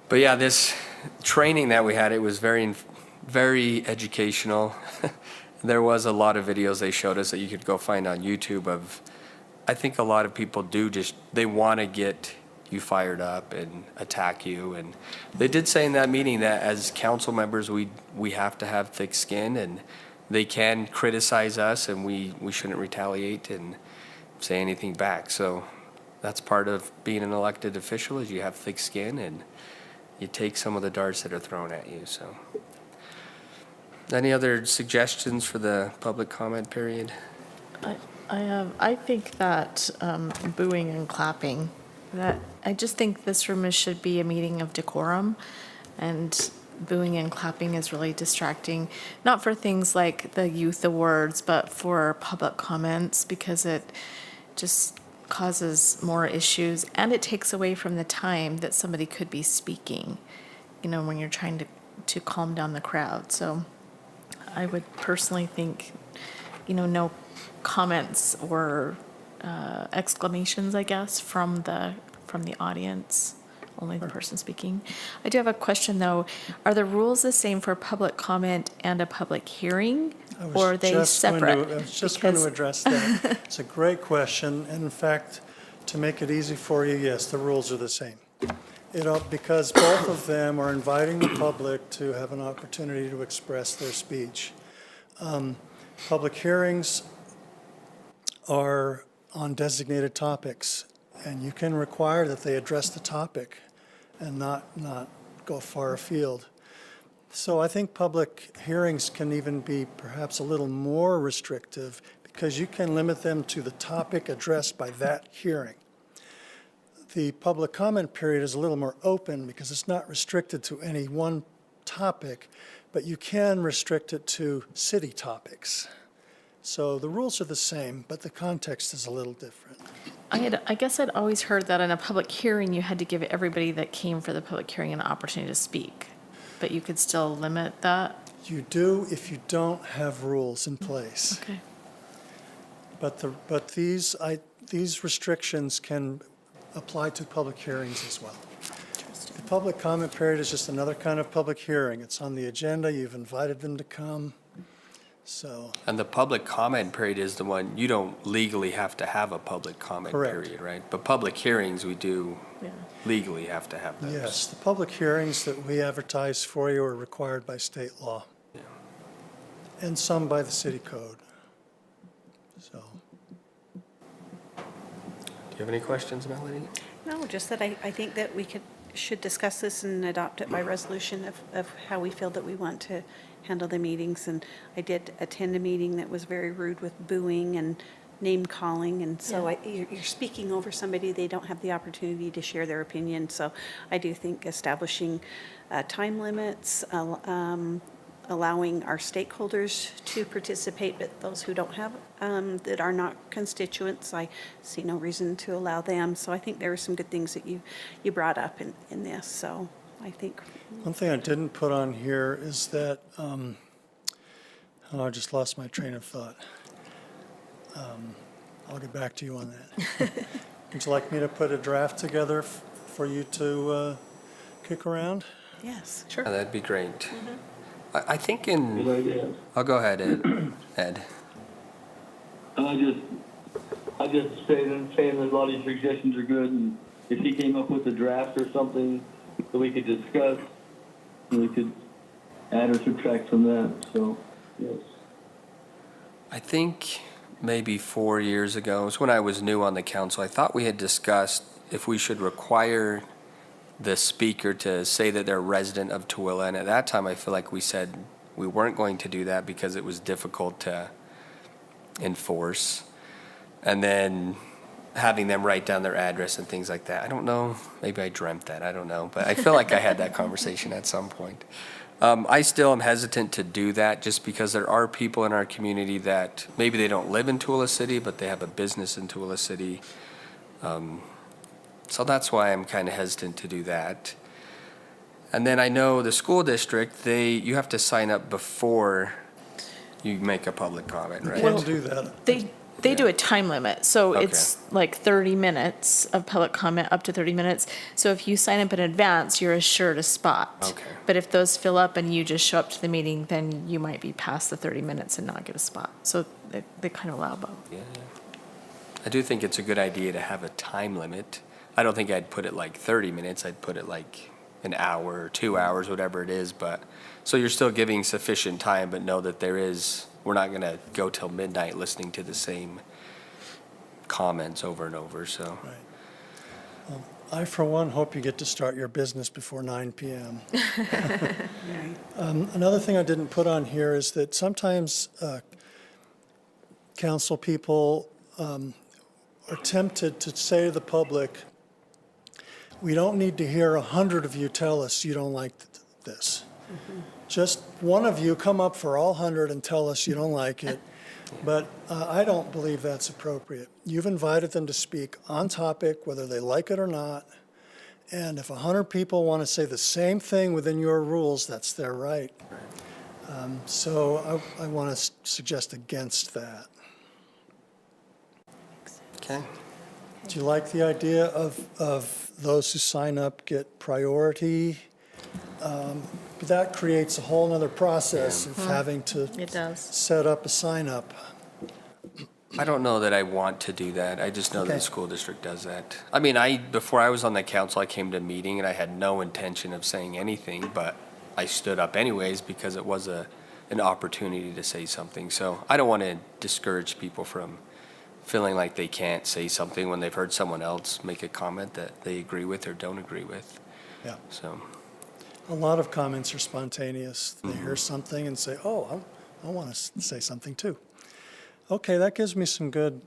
But yeah, this training that we had, it was very, very educational. There was a lot of videos they showed us that you could go find on YouTube of, I think a lot of people they want to get you fired up and attack you. And they did say in that meeting that as council members, we have to have thick skin, and they can criticize us, and we shouldn't retaliate and say anything back. So that's part of being an elected official, is you have thick skin and you take some of the darts that are thrown at you. So, any other suggestions for the public comment period? I think that booing and clapping, that I just think this room should be a meeting of decorum, and booing and clapping is really distracting, not for things like the youth awards, but for public comments, because it just causes more issues, and it takes away from the time that somebody could be speaking, when you're trying to calm down the crowd. So I would personally think, no comments or exclamations, I guess, from the audience, only the person speaking. I do have a question, though. Are the rules the same for public comment and a public hearing, or are they separate? I was just going to address that. It's a great question, and in fact, to make it easy for you, yes, the rules are the same. Because both of them are inviting the public to have an opportunity to express their speech. Public hearings are on designated topics, and you can require that they address the topic and not go far afield. So I think public hearings can even be perhaps a little more restrictive, because you can limit them to the topic addressed by that hearing. The public comment period is a little more open because it's not restricted to any one topic, but you can restrict it to city topics. So the rules are the same, but the context is a little different. I guess I'd always heard that in a public hearing, you had to give everybody that came for the public hearing an opportunity to speak, but you could still limit that? You do if you don't have rules in place. Okay. But these restrictions can apply to public hearings as well. The public comment period is just another kind of public hearing. It's on the agenda, you've invited them to come, so. And the public comment period is the one, you don't legally have to have a public comment Correct. period, right? But public hearings, we do Yeah. legally have to have those. Yes, the public hearings that we advertise for you are required by state law. Yeah. And some by the city code. So, Do you have any questions, Melanie? No, just that I think that we should discuss this and adopt it by resolution of how we feel that we want to handle the meetings. And I did attend a meeting that was very rude with booing and name calling, and so you're speaking over somebody, they don't have the opportunity to share their opinion. So I do think establishing time limits, allowing our stakeholders to participate, but those who don't have, that are not constituents, I see no reason to allow them. So I think there were some good things that you brought up in this, so I think. one thing I didn't put on here is that, I just lost my train of thought. I'll get back to you on that. Would you like me to put a draft together for you to kick around? Yes. Sure. That'd be great. Mm-hmm. I think Good idea. I'll go ahead, Ed. I just saying that a lot of your suggestions are good, and if he came up with a draft or something that we could discuss, we could add or subtract from that, so, yes. I think maybe 4 years ago. It was when I was new on the council. I thought we had discussed if we should require the speaker to say that they're a resident of Tooele. And at that time, I feel like we said we weren't going to do that because it was difficult to enforce. And then having them write down their address and things like that. I don't know. Maybe I dreamt that. I don't know. But I feel like I had that conversation at some point. I still am hesitant to do that just because there are people in our community that maybe they don't live in Tooele City, but they have a business in Tooele City. So that's why I'm kind of hesitant to do that. And then I know the school district, you have to sign up before you make a public comment, right? Can't do that. They do a time limit, so Okay. it's like 30 minutes of public comment, up to 30 minutes. So if you sign up in advance, you're assured a spot. Okay. But if those fill up and you just show up to the meeting, then you might be past the 30 minutes and not get a spot. So they kind of allow both. Yeah. I do think it's a good idea to have a time limit. I don't think I'd put it like 30 minutes. I'd put it like an hour or 2 hours, whatever it is. But so you're still giving sufficient time, but know that we're not going to go till midnight listening to the same comments over and over. So I, for one, hope you get to start your business before 9 p.m. Another thing I didn't put on here is that sometimes council people are tempted to say to the public, we don't need to hear 100 of you tell us you don't like this. Just one of you come up for all 100 and tell us you don't like it. But I don't believe that's appropriate. You've invited them to speak on topic, whether they like it or not. And if 100 people want to say the same thing within your rules, that's their right. So I want to suggest against that. okay. Do you like the idea of those who sign up get priority? That creates a whole nother process of having to It does. set up a sign up. I don't know that I want to do that. I just know that Okay. the school district does that. I mean, before I was on the council, I came to a meeting and I had no intention of saying anything, but I stood up anyways because it was an opportunity to say something. So I don't want to discourage people from feeling like they can't say something when they've heard someone else make a comment that they agree with or don't agree with. Yeah. So, A lot of comments are spontaneous. They hear something and say, oh, I want to say something too. Okay, that gives me some good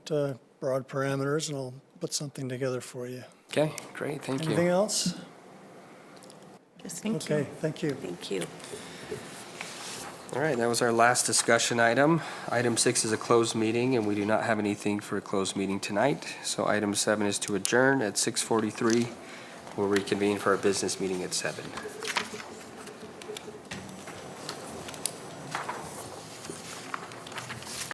broad parameters, and I'll put something together for you. okay, great, thank you. Anything else? Thank you. Okay, thank you. Thank you. All right, that was our last discussion item. Item 6 is a closed meeting, and we do not have anything for a closed meeting tonight. So item 7 is to adjourn at 6:43. We'll reconvene for our business meeting at 7.